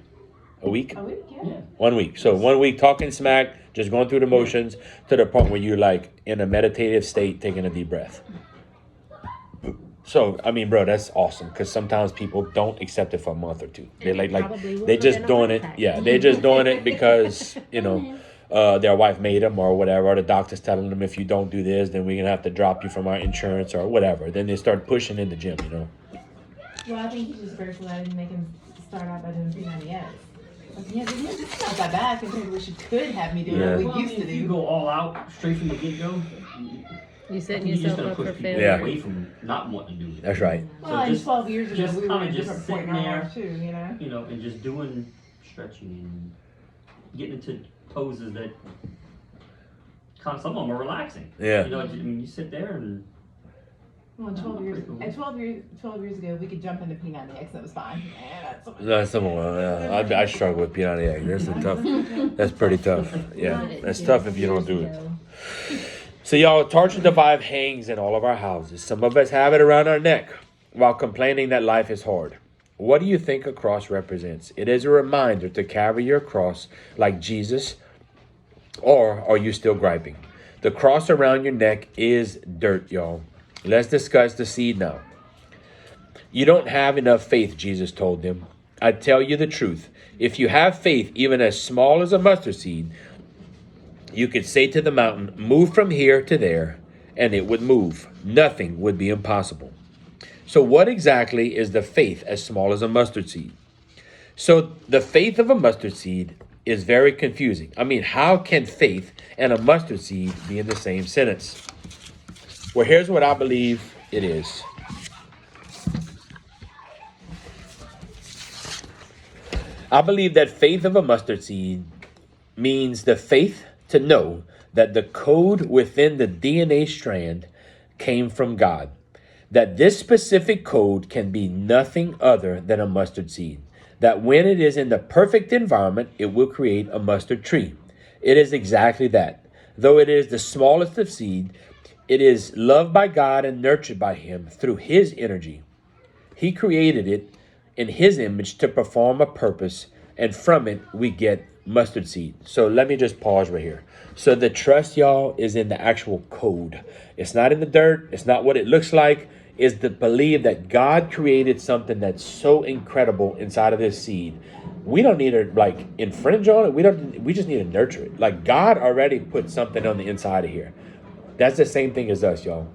[SPEAKER 1] A week?
[SPEAKER 6] A week, yeah.
[SPEAKER 5] Yeah.
[SPEAKER 1] 1 week. So 1 week talking smack, just going through the motions to the point where you're like in a meditative state, taking a deep breath. So, I mean, bro, that's awesome because sometimes people don't accept it for a month or two. They're
[SPEAKER 2] Probably will
[SPEAKER 1] they just
[SPEAKER 2] within a
[SPEAKER 1] doing
[SPEAKER 2] heart
[SPEAKER 1] it.
[SPEAKER 2] attack.
[SPEAKER 1] Yeah, they're just doing it because, their wife made them or whatever, or the doctor's telling them if you don't do this, then we're going to have to drop you from our insurance or whatever. Then they start pushing in the gym,
[SPEAKER 6] Well, I think he's just grateful that I didn't make him start out by doing P90X. Like, yeah, this is not that bad compared to what you could have me doing.
[SPEAKER 1] Yeah.
[SPEAKER 6] What
[SPEAKER 5] Well,
[SPEAKER 6] we
[SPEAKER 5] I
[SPEAKER 6] used
[SPEAKER 5] mean,
[SPEAKER 6] to
[SPEAKER 5] if you
[SPEAKER 6] do.
[SPEAKER 5] go all out straight from the get go,
[SPEAKER 2] You setting
[SPEAKER 5] you're just
[SPEAKER 2] yourself
[SPEAKER 5] gonna
[SPEAKER 2] up
[SPEAKER 5] push
[SPEAKER 2] for
[SPEAKER 5] people
[SPEAKER 2] failure.
[SPEAKER 1] Yeah.
[SPEAKER 5] away from not wanting to do it.
[SPEAKER 1] That's right.
[SPEAKER 6] Well, and
[SPEAKER 5] just-
[SPEAKER 6] 12 years ago,
[SPEAKER 5] just
[SPEAKER 6] we were at a
[SPEAKER 5] kinda just
[SPEAKER 6] different point in
[SPEAKER 5] sitting
[SPEAKER 6] our
[SPEAKER 5] there.
[SPEAKER 6] life too,
[SPEAKER 5] And just doing stretching and getting into poses that some of them are relaxing.
[SPEAKER 1] Yeah.
[SPEAKER 5] I mean, you sit there and
[SPEAKER 6] Well, 12 years ago, we could jump into P90X and it was fine.
[SPEAKER 1] No, someone. I struggle with P90X. That's a tough. That's pretty tough. Yeah, that's tough if you don't do it. So y'all, Torch the Vibe hangs in all of our houses. Some of us have it around our neck while complaining that life is hard. What do you think a cross represents? It is a reminder to carry your cross like Jesus, or are you still griping? The cross around your neck is dirt, y'all. Let's discuss the seed now. You don't have enough faith, Jesus told them. I tell you the truth. If you have faith even as small as a mustard seed, you could say to the mountain, move from here to there, and it would move. Nothing would be impossible. So what exactly is the faith as small as a mustard seed? So the faith of a mustard seed is very confusing. I mean, how can faith and a mustard seed be in the same sentence? Well, here's what I believe it is. I believe that faith of a mustard seed means the faith to know that the code within the DNA strand came from God. That this specific code can be nothing other than a mustard seed. That when it is in the perfect environment, it will create a mustard tree. It is exactly that. Though it is the smallest of seed, it is loved by God and nurtured by Him through His energy. He created it in His image to perform a purpose, and from it we get mustard seed. So let me just pause right here. So the trust, y'all, is in the actual code. It's not in the dirt. It's not what it looks like. It's the belief that God created something that's so incredible inside of this seed. We don't need to like infringe on it. We just need to nurture it. Like God already put something on the inside of here. That's the same thing as us, y'all.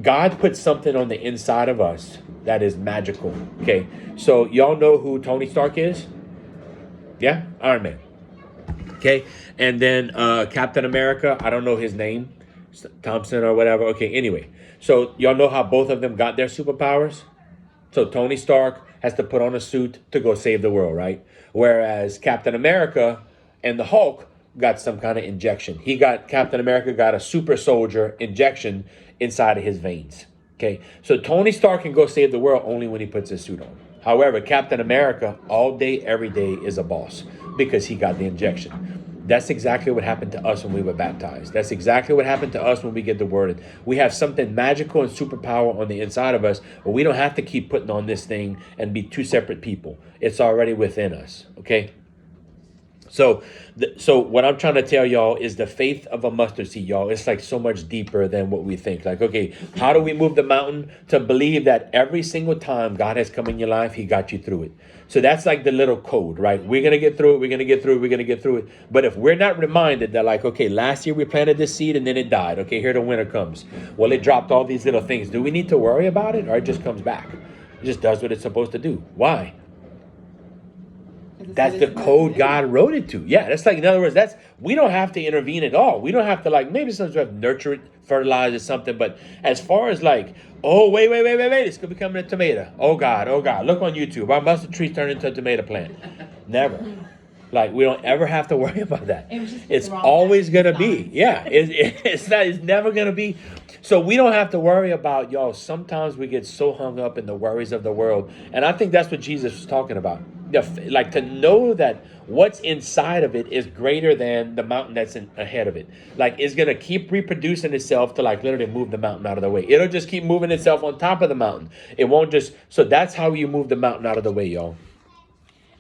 [SPEAKER 1] God put something on the inside of us that is magical. Okay, so y'all know who Tony Stark is? Yeah, Iron Man. Okay, and then Captain America, I don't know his name, Thompson or whatever. Okay, anyway, so y'all know how both of them got their superpowers? So Tony Stark has to put on a suit to go save the world, right? Whereas Captain America and the Hulk got some kind of injection. Captain America got a super soldier injection inside of his veins. Okay, so Tony Stark can go save the world only when he puts his suit on. However, Captain America all day, every day is a boss because he got the injection. That's exactly what happened to us when we were baptized. That's exactly what happened to us when we get the word. We have something magical and superpower on the inside of us, but we don't have to keep putting on this thing and be two separate people. It's already within us, okay? So what I'm trying to tell y'all is the faith of a mustard seed, y'all. It's like so much deeper than what we think. Like, okay, how do we move the mountain? To believe that every single time God has come in your life, he got you through it. So that's like the little code, right? We're going to get through it. We're going to get through it. We're going to get through it. But if we're not reminded that, like, okay, last year we planted this seed and then it died. Okay, here the winter comes. Well, it dropped all these little things. Do we need to worry about it, or it just comes back? It just does what it's supposed to do. Why? That's the code God wrote it to. Yeah, that's like, in other words, we don't have to intervene at all. We don't have to, like, maybe sometimes we have to nurture it, fertilize or something. But as far as like, oh, wait, it's going to become a tomato. Oh God, look on YouTube. Our mustard tree turned into a tomato plant. Never. Like, we don't ever have to worry about that. It's always going to be. Yeah, it's never going to be. So we don't have to worry about, y'all, sometimes we get so hung up in the worries of the world. And I think that's what Jesus was talking about. Like, to know that what's inside of it is greater than the mountain that's ahead of it. Like, it's going to keep reproducing itself to, like, literally move the mountain out of the way. It'll just keep moving itself on top of the mountain. It won't just, so that's how you move the mountain out of the way, y'all.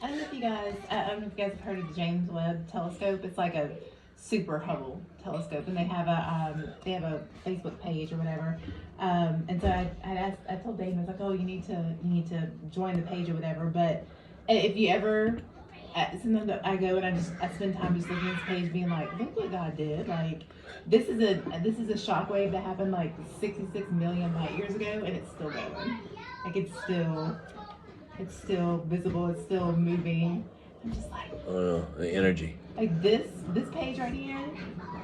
[SPEAKER 6] I don't know if you guys, have heard of the James Webb Telescope. It's like a super Hubble telescope, and they have a Facebook page or whatever. And so I told Dave, I was like, oh, you need to join the page or whatever. But if you ever, sometimes I go and I spend time just looking at this page, being like, look what God did. Like, this is a shockwave that happened like 66 million light years ago, and it's still going. Like, it's still visible. It's still moving. I'm just like,
[SPEAKER 1] Oh, the energy.
[SPEAKER 6] like this page right here.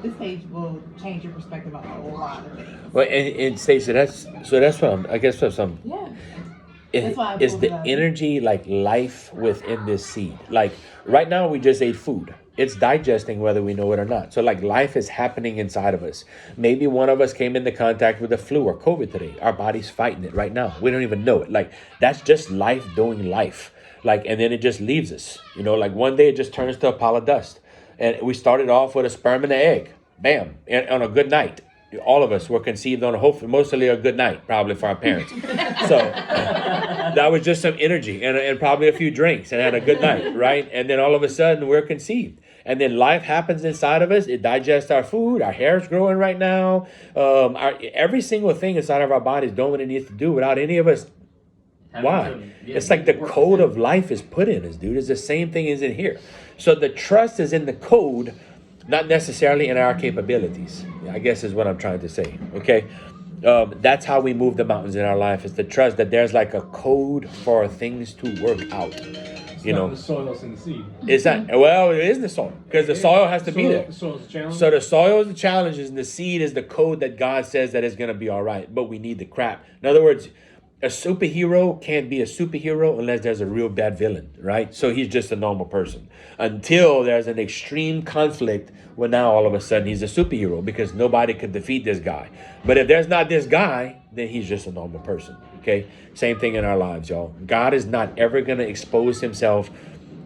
[SPEAKER 6] This page will change your perspective on a lot of things.
[SPEAKER 1] Well, and Stacey, that's what I guess that's some.
[SPEAKER 6] Yeah. That's why I
[SPEAKER 1] Is
[SPEAKER 6] pulled
[SPEAKER 1] the
[SPEAKER 6] it up.
[SPEAKER 1] energy like life within this seed? Like right now, we just ate food. It's digesting whether we know it or not. So like life is happening inside of us. Maybe one of us came into contact with the flu or COVID today. Our body's fighting it right now. We don't even know it. Like that's just life doing life. Like, and then it just leaves us. You know, like one day it just turns to a pile of dust. And we started off with a sperm and an egg. Bam. And on a good night. All of us were conceived on mostly a good night, probably for our parents. So that was just some energy and probably a few drinks and had a good night, right? And then all of a sudden we're conceived. And then life happens inside of us. It digests our food. Our hair's growing right now. Every single thing inside of our body is doing what it needs to do without any of us. Why? It's like the code of life is put in us, dude. It's the same thing as in here. So the trust is in the code, not necessarily in our capabilities, I guess is what I'm trying to say, okay? That's how we move the mountains in our life, is the trust that there's like a code for things to work out, you know?
[SPEAKER 4] The soil's in the seed.
[SPEAKER 1] Is that, well, it is the soil, because the soil has to be there.
[SPEAKER 4] The soil's a challenge.
[SPEAKER 1] So the soil is the challenges, and the seed is the code that God says that it's going to be all right, but we need the crap. In other words, a superhero can't be a superhero unless there's a real bad villain, right? So he's just a normal person. Until there's an extreme conflict, well, now all of a sudden he's a superhero because nobody could defeat this guy. But if there's not this guy, then he's just a normal person, okay? Same thing in our lives, y'all. God is not ever going to expose himself,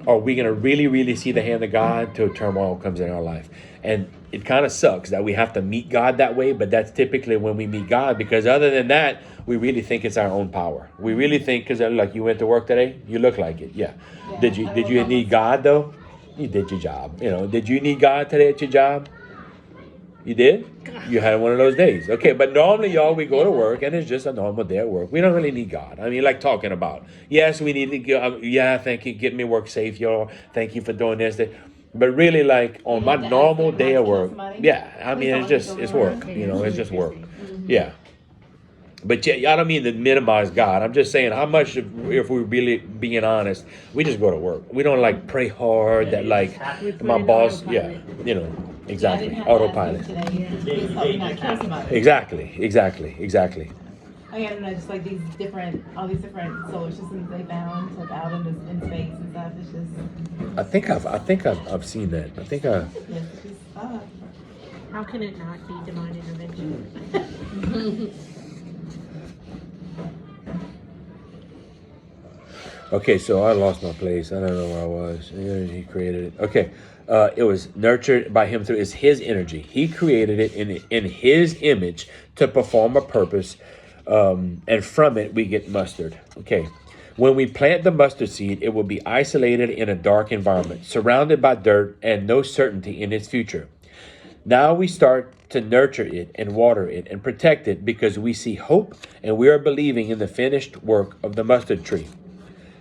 [SPEAKER 1] or we're going to really, really see the hand of God till turmoil comes in our life. And it kind of sucks that we have to meet God that way, but that's typically when we meet God, because other than that, we really think it's our own power. We really think, because like you went to work today, you look like it. Yeah. Did you need God though? You did your job. You know, did you need God today at your job? You did? You had one of those days. Okay, but normally, y'all, we go to work and it's just a normal day at work. We don't really need God. I mean, like talking about, yes, we need to go, yeah, thank you, get me work safe, y'all. Thank you for doing this. But really, like on my normal day at work, yeah, I mean, it's work. You know, it's just work. Yeah. But yeah, I don't mean to minimize God. I'm just saying how much, if we're really being honest, we just go to work. We don't like pray hard that like
[SPEAKER 2] We put
[SPEAKER 1] my
[SPEAKER 2] it in
[SPEAKER 1] boss,
[SPEAKER 2] autopilot.
[SPEAKER 1] you know,
[SPEAKER 6] Yeah, I
[SPEAKER 1] exactly,
[SPEAKER 6] didn't have that
[SPEAKER 1] autopilot.
[SPEAKER 6] today.
[SPEAKER 2] Yeah.
[SPEAKER 6] Please help me not kill somebody.
[SPEAKER 1] Exactly.
[SPEAKER 6] Oh yeah, no, just like all these different solar systems they found, like out in space and stuff. It's just,
[SPEAKER 1] I think I've seen that. I think
[SPEAKER 6] yes, it's just,
[SPEAKER 2] How can it not be divine intervention?
[SPEAKER 1] Okay, so I lost my place. I don't know where I was. Yeah, he created it. Okay, it was nurtured by him through. It's his energy. He created it in his image to perform a purpose, and from it we get mustard. Okay, when we plant the mustard seed, it will be isolated in a dark environment, surrounded by dirt and no certainty in its future. Now we start to nurture it and water it and protect it because we see hope and we are believing in the finished work of the mustard tree.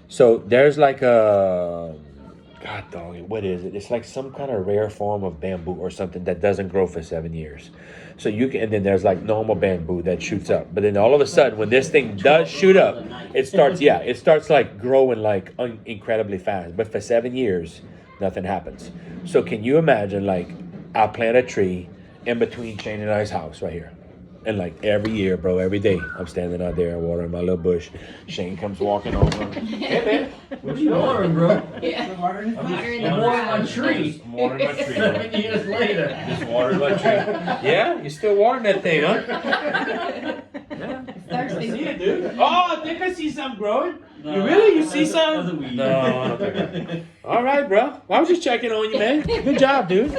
[SPEAKER 1] So there's like a, God dog, what is it? It's like some kind of rare form of bamboo or something that doesn't grow for 7 years. So you can, and then there's like normal bamboo that shoots up. But then all of a sudden, when this thing does shoot up, it starts like growing like incredibly fast. But for 7 years, nothing happens. So can you imagine like I plant a tree in between Shane and I's house right here. And like every year, bro, every day, I'm standing out there watering my little bush. Shane comes walking over. Hey, man,
[SPEAKER 5] What are you watering, bro?
[SPEAKER 6] the water in his
[SPEAKER 5] I'm
[SPEAKER 6] fire.
[SPEAKER 5] just watering my tree.
[SPEAKER 1] I'm watering my tree.
[SPEAKER 5] 7 years later.
[SPEAKER 1] Just watering my tree. Yeah, you're still watering that thing, huh?
[SPEAKER 6] Thirsty.
[SPEAKER 5] See it, dude.
[SPEAKER 1] Oh, I think I see something growing.
[SPEAKER 5] No,
[SPEAKER 1] You really? You see
[SPEAKER 5] that's
[SPEAKER 1] something?
[SPEAKER 5] a weed.
[SPEAKER 1] No, I don't think All right, bro. I was just checking on you, man. Good job, dude.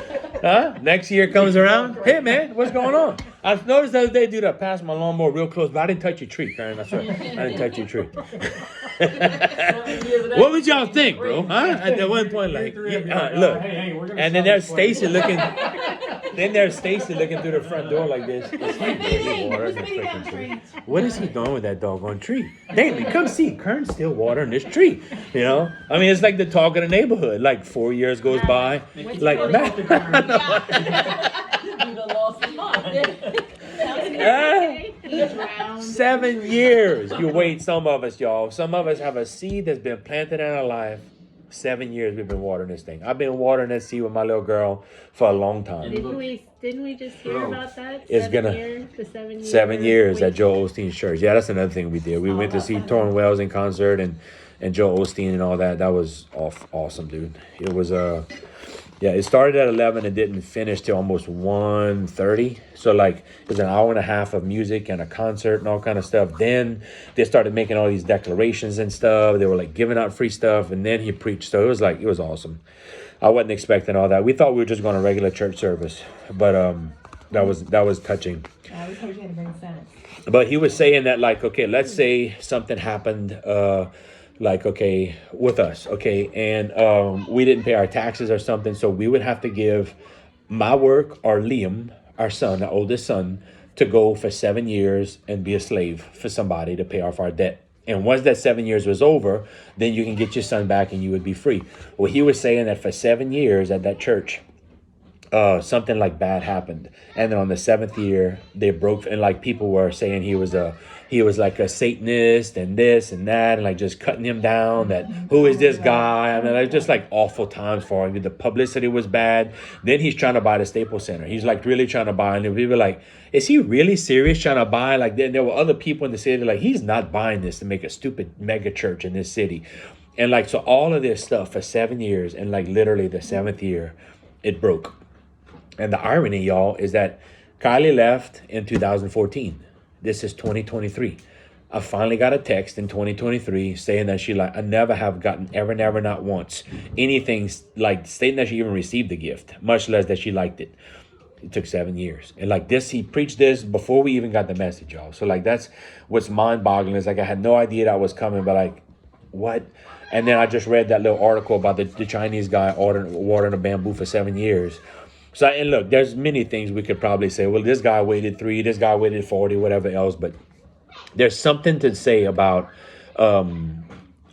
[SPEAKER 1] Huh? Next year comes around. Hey, man, what's going on? I noticed the other day, dude, I passed my lawnmower real close, but I didn't touch your tree, Karen. That's right. I didn't touch your tree. What would y'all think, bro? Huh? At one point, like, look.
[SPEAKER 4] Hey, we're gonna
[SPEAKER 1] And then
[SPEAKER 4] sell
[SPEAKER 1] there's
[SPEAKER 4] this place.
[SPEAKER 1] Stacy looking. Then there's Stacy looking through the front door like this. Is he really watering the freaking tree? What is he doing with that doggone tree? Damn, come see. Kern's still watering this tree. You know? I mean, it's like the talk of the neighborhood. Like 4 years goes by. Like, man.
[SPEAKER 5] You done lost his mind.
[SPEAKER 1] Ah, 7 years. You wait, some of us, y'all. Some of us have a seed that's been planted in our life. 7 years we've been watering this thing. I've been watering that seed with my little girl for a long time.
[SPEAKER 2] Didn't we just hear
[SPEAKER 5] Bro,
[SPEAKER 2] about that?
[SPEAKER 1] it's
[SPEAKER 2] 7
[SPEAKER 1] gonna-
[SPEAKER 2] years, the 7 years.
[SPEAKER 1] 7 years at
[SPEAKER 2] wait.
[SPEAKER 1] Joel Osteen's church. Yeah, that's another thing we did. We went to see Torrin Wells in concert and Joel Osteen and all that. That was awesome, dude. It was yeah, it started at 11 and didn't finish till almost 1:30. So like it was an hour and a half of music and a concert and all kind of stuff. Then they started making all these declarations and stuff. They were like giving out free stuff, and then he preached. So it was awesome. I wasn't expecting all that. We thought we were just going to regular church service, but that was touching.
[SPEAKER 6] I was hoping you had to bring sense.
[SPEAKER 1] But he was saying that, like, okay, let's say something happened, like, okay, with us, okay, and we didn't pay our taxes or something, so we would have to give my work or Liam, our son, our oldest son, to go for 7 years and be a slave for somebody to pay off our debt. And once that 7 years was over, then you can get your son back and you would be free. Well, he was saying that for 7 years at that church, something like bad happened, and then on the 7th year they broke, and like people were saying he was like a Satanist and this and that, and like just cutting him down, that who is this guy? I mean, like just like awful times for him. The publicity was bad. Then he's trying to buy the Staples Center. He's like really trying to buy, and people were like, is he really serious trying to buy? Like then there were other people in the city like, he's not buying this to make a stupid mega church in this city. And like, so all of this stuff for 7 years, and like literally the 7th year it broke. And the irony, y'all, is that Kylie left in 2014. This is 2023. I finally got a text in 2023 saying that I never have gotten, ever, never, not once, anything like stating that she even received the gift, much less that she liked it. It took 7 years. And like this, he preached this before we even got the message, y'all. So like, that's what's mind-boggling, is like, I had no idea that was coming, but like, what? And then I just read that little article about the Chinese guy watering a bamboo for 7 years. So, and look, there's many things we could probably say. Well, this guy waited 3, this guy waited 40, whatever else. But there's something to say about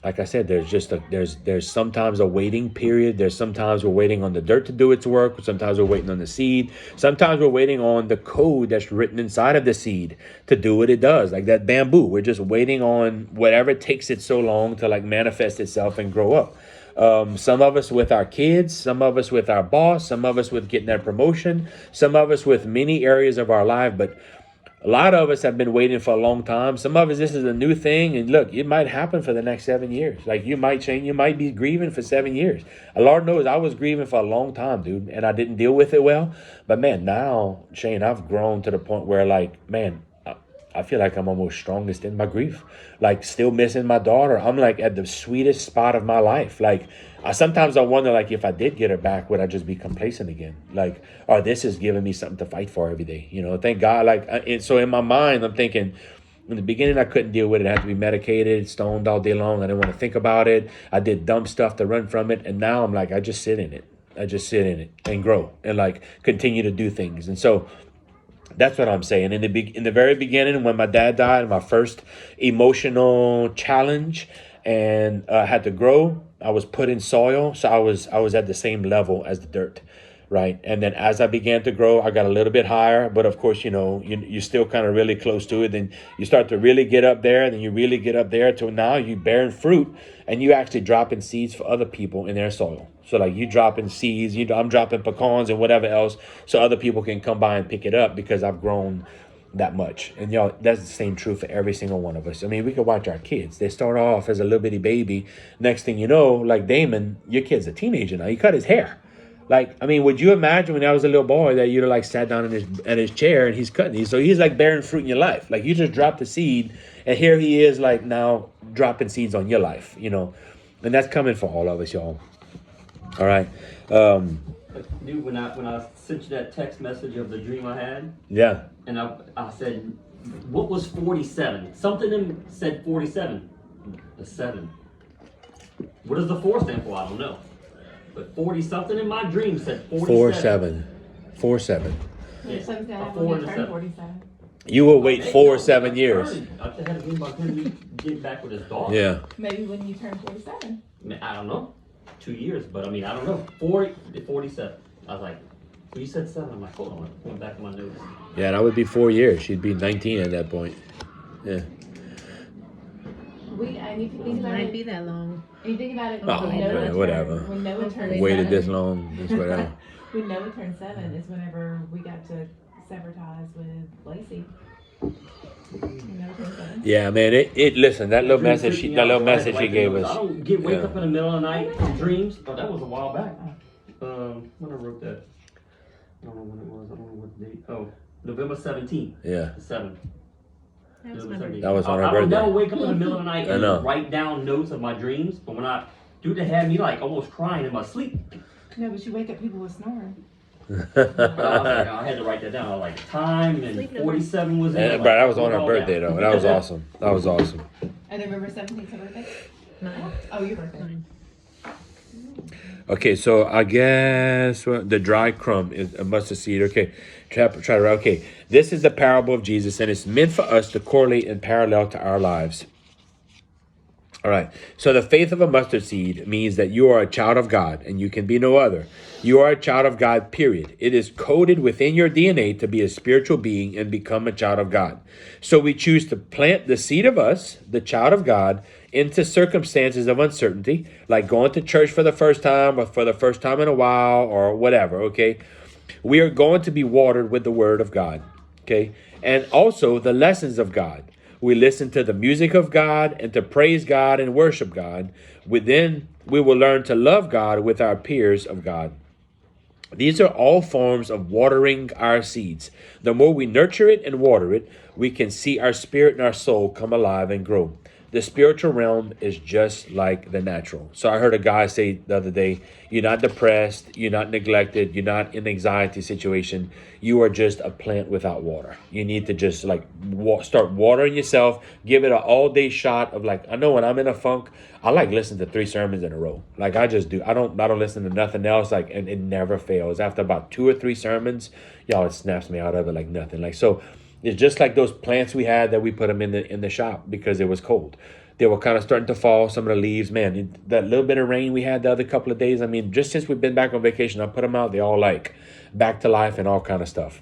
[SPEAKER 1] like I said, there's sometimes a waiting period. There's sometimes we're waiting on the dirt to do its work. Sometimes we're waiting on the seed. Sometimes we're waiting on the code that's written inside of the seed to do what it does. Like that bamboo, we're just waiting on whatever takes it so long to like manifest itself and grow up. Some of us with our kids, some of us with our boss, some of us with getting that promotion, some of us with many areas of our life, but a lot of us have been waiting for a long time. Some of us, this is a new thing. And look, it might happen for the next 7 years. Like you might change. You might be grieving for 7 years. Lord knows I was grieving for a long time, dude. And I didn't deal with it well. But man, now, Shane, I've grown to the point where like, man, I feel like I'm almost strongest in my grief. Like still missing my daughter. I'm like at the sweetest spot of my life. Like sometimes I wonder like if I did get her back, would I just be complacent again? Like, or this is giving me something to fight for every day. You know, thank God. Like, so in my mind, I'm thinking in the beginning, I couldn't deal with it. I had to be medicated, stoned all day long. I didn't want to think about it. I did dumb stuff to run from it. And now I'm like, I just sit in it. I just sit in it and grow and like continue to do things. And so that's what I'm saying. In the very beginning, when my dad died, my first emotional challenge, and I had to grow, I was put in soil, so I was at the same level as the dirt, right? And then as I began to grow, I got a little bit higher, but of course, you know, you're still kind of really close to it. Then you start to really get up there, and then you really get up there to now you bearing fruit, and you actually dropping seeds for other people in their soil. So like you dropping seeds, I'm dropping pecans and whatever else, so other people can come by and pick it up because I've grown that much. And y'all, that's the same true for every single one of us. I mean, we could watch our kids. They start off as a little bitty baby. Next thing you know, like Damon, your kid's a teenager now. He cut his hair. Like, I mean, would you imagine when I was a little boy that you'd have like sat down in his chair and he's cutting these? So he's like bearing fruit in your life. Like you just dropped the seed, and here he is like now dropping seeds on your life, you know. And that's coming for all of us, y'all. All right.
[SPEAKER 5] Dude, when I sent you that text message of the dream I had,
[SPEAKER 1] Yeah.
[SPEAKER 5] and I said, what was 47? Something in them said 47. A 7. What does the 4 stand for? I don't know. But 40 something in my dream said 47.
[SPEAKER 1] 4-7.
[SPEAKER 5] Yeah,
[SPEAKER 6] Something's gonna
[SPEAKER 5] a
[SPEAKER 6] happen
[SPEAKER 5] 4
[SPEAKER 6] when
[SPEAKER 5] and
[SPEAKER 6] you
[SPEAKER 5] a
[SPEAKER 6] turn
[SPEAKER 5] 7.
[SPEAKER 6] 47.
[SPEAKER 1] You will wait
[SPEAKER 5] Hey,
[SPEAKER 1] 4-7
[SPEAKER 5] that's
[SPEAKER 1] years.
[SPEAKER 5] early. I just had a dream about him getting back with his daughter.
[SPEAKER 1] Yeah.
[SPEAKER 6] Maybe when you turn 47.
[SPEAKER 5] I mean, I don't know. 2 years, but I mean, I don't know. 47. I was like, well, you said 7. I'm like, hold on. I went back to my notes.
[SPEAKER 1] Yeah, that would be 4 years. She'd be 19 at that point. Yeah.
[SPEAKER 6] And if you think about
[SPEAKER 2] Might
[SPEAKER 6] it,
[SPEAKER 2] be that long.
[SPEAKER 6] and you think about it,
[SPEAKER 1] Oh,
[SPEAKER 6] when
[SPEAKER 1] man,
[SPEAKER 6] Noah
[SPEAKER 1] whatever.
[SPEAKER 6] When Noah turned
[SPEAKER 1] Waited
[SPEAKER 6] 7,
[SPEAKER 1] this long. It's whatever.
[SPEAKER 6] when Noah turned 7 is whenever we got to sever ties with Lacey. When Noah turned 7.
[SPEAKER 1] Yeah, man. It listen, that little
[SPEAKER 5] Dream
[SPEAKER 1] message
[SPEAKER 5] freaked me
[SPEAKER 1] that
[SPEAKER 5] out,
[SPEAKER 1] little
[SPEAKER 5] so I had to
[SPEAKER 1] message she
[SPEAKER 5] write the
[SPEAKER 1] gave
[SPEAKER 5] notes.
[SPEAKER 1] us.
[SPEAKER 5] I don't wake
[SPEAKER 1] Yeah.
[SPEAKER 5] up in the middle of the night from dreams. Oh, that was a while back. When I wrote that. I don't know when it was. I don't know what date. Oh, November 17th.
[SPEAKER 1] Yeah.
[SPEAKER 5] The 7th.
[SPEAKER 2] That was
[SPEAKER 5] November
[SPEAKER 2] my
[SPEAKER 5] 17th.
[SPEAKER 1] That was on her
[SPEAKER 5] I don't
[SPEAKER 1] birthday.
[SPEAKER 5] never wake up in the middle of the night
[SPEAKER 1] I
[SPEAKER 5] and
[SPEAKER 1] know.
[SPEAKER 5] write down notes of my dreams. But when I do, they had me like almost crying in my sleep.
[SPEAKER 6] No, but you wake up, people were snoring.
[SPEAKER 5] But I was like, I had to write that down. I was like, time and
[SPEAKER 2] Sleep number.
[SPEAKER 5] 47 was in.
[SPEAKER 1] Yeah,
[SPEAKER 5] Like,
[SPEAKER 1] but that was on
[SPEAKER 5] wrote it
[SPEAKER 1] her
[SPEAKER 5] all
[SPEAKER 1] birthday
[SPEAKER 5] down.
[SPEAKER 1] though. That was awesome. That was awesome.
[SPEAKER 6] And November 17th, her birthday?
[SPEAKER 2] Mine.
[SPEAKER 6] Oh, your birthday.
[SPEAKER 2] Mine.
[SPEAKER 1] Okay, so I guess the dry crumb is a mustard seed. Okay, try to okay. This is the parable of Jesus, and it's meant for us to correlate and parallel to our lives. All right. So the faith of a mustard seed means that you are a child of God, and you can be no other. You are a child of God, period. It is coded within your DNA to be a spiritual being and become a child of God. So we choose to plant the seed of us, the child of God, into circumstances of uncertainty, like going to church for the first time or for the first time in a while or whatever, okay? We are going to be watered with the word of God, okay? And also the lessons of God. We listen to the music of God and to praise God and worship God. Then we will learn to love God with our peers of God. These are all forms of watering our seeds. The more we nurture it and water it, we can see our spirit and our soul come alive and grow. The spiritual realm is just like the natural. So I heard a guy say the other day, you're not depressed, you're not neglected, you're not in an anxiety situation. You are just a plant without water. You need to just like start watering yourself, give it an all-day shot of like, I know when I'm in a funk, I like listening to 3 sermons in a row. Like I just do. I don't listen to nothing else. Like, and it never fails. After about 2 or 3 sermons, y'all, it snaps me out of it like nothing. Like, so it's just like those plants we had that we put them in the shop because it was cold. They were kind of starting to fall. Some of the leaves, man, that little bit of rain we had the other couple of days. I mean, just since we've been back on vacation, I put them out. They all like back to life and all kind of stuff.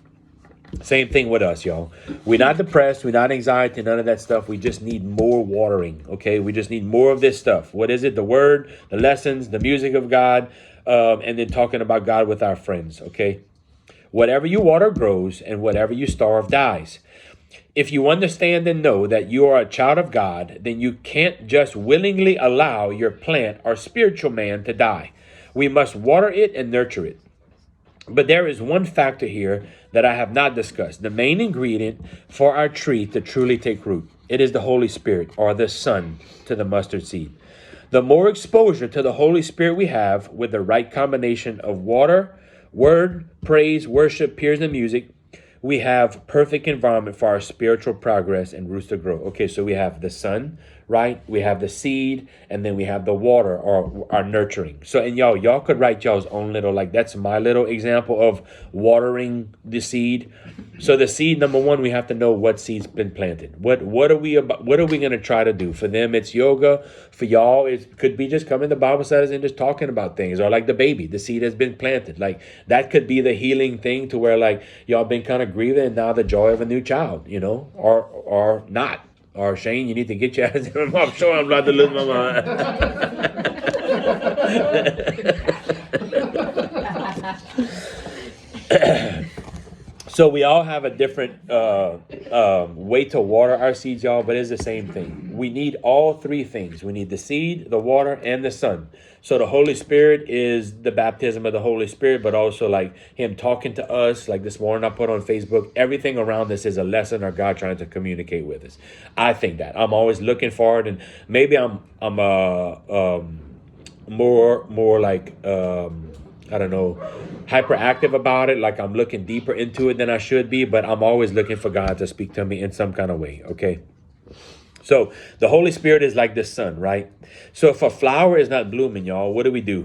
[SPEAKER 1] Same thing with us, y'all. We're not depressed. We're not anxiety, none of that stuff. We just need more watering, okay? We just need more of this stuff. What is it? The word, the lessons, the music of God, and then talking about God with our friends, okay? Whatever you water grows, and whatever you starve dies. If you understand and know that you are a child of God, then you can't just willingly allow your plant or spiritual man to die. We must water it and nurture it. But there is one factor here that I have not discussed. The main ingredient for our tree to truly take root. It is the Holy Spirit, or the Son to the mustard seed. The more exposure to the Holy Spirit we have with the right combination of water, word, praise, worship, peers, and music, we have perfect environment for our spiritual progress and roots to grow. Okay, so we have the sun, right? We have the seed, and then we have the water, or our nurturing. So, and y'all could write y'all's own little, like, that's my little example of watering the seed. So the seed, number one, we have to know what seed's been planted. What are we going to try to do? For them, it's yoga. For y'all, it could be just coming to Bible studies and just talking about things, or like the baby, the seed has been planted. Like, that could be the healing thing, to where, like, y'all been kind of grieving, and now the joy of a new child, you know, or not. Or Shane, you need to get your ass in my mom. I'm sure I'm about to lose my mind. So we all have a different way to water our seeds, y'all, but it's the same thing. We need all three things. We need the seed, the water, and the sun. So the Holy Spirit is the baptism of the Holy Spirit, but also like him talking to us. Like this morning I put on Facebook, everything around this is a lesson or God trying to communicate with us. I think that. I'm always looking for it, and maybe I'm more like I don't know, hyperactive about it. Like I'm looking deeper into it than I should be, but I'm always looking for God to speak to me in some kind of way. Okay. So the Holy Spirit is like the sun, right? So if a flower is not blooming, y'all, what do?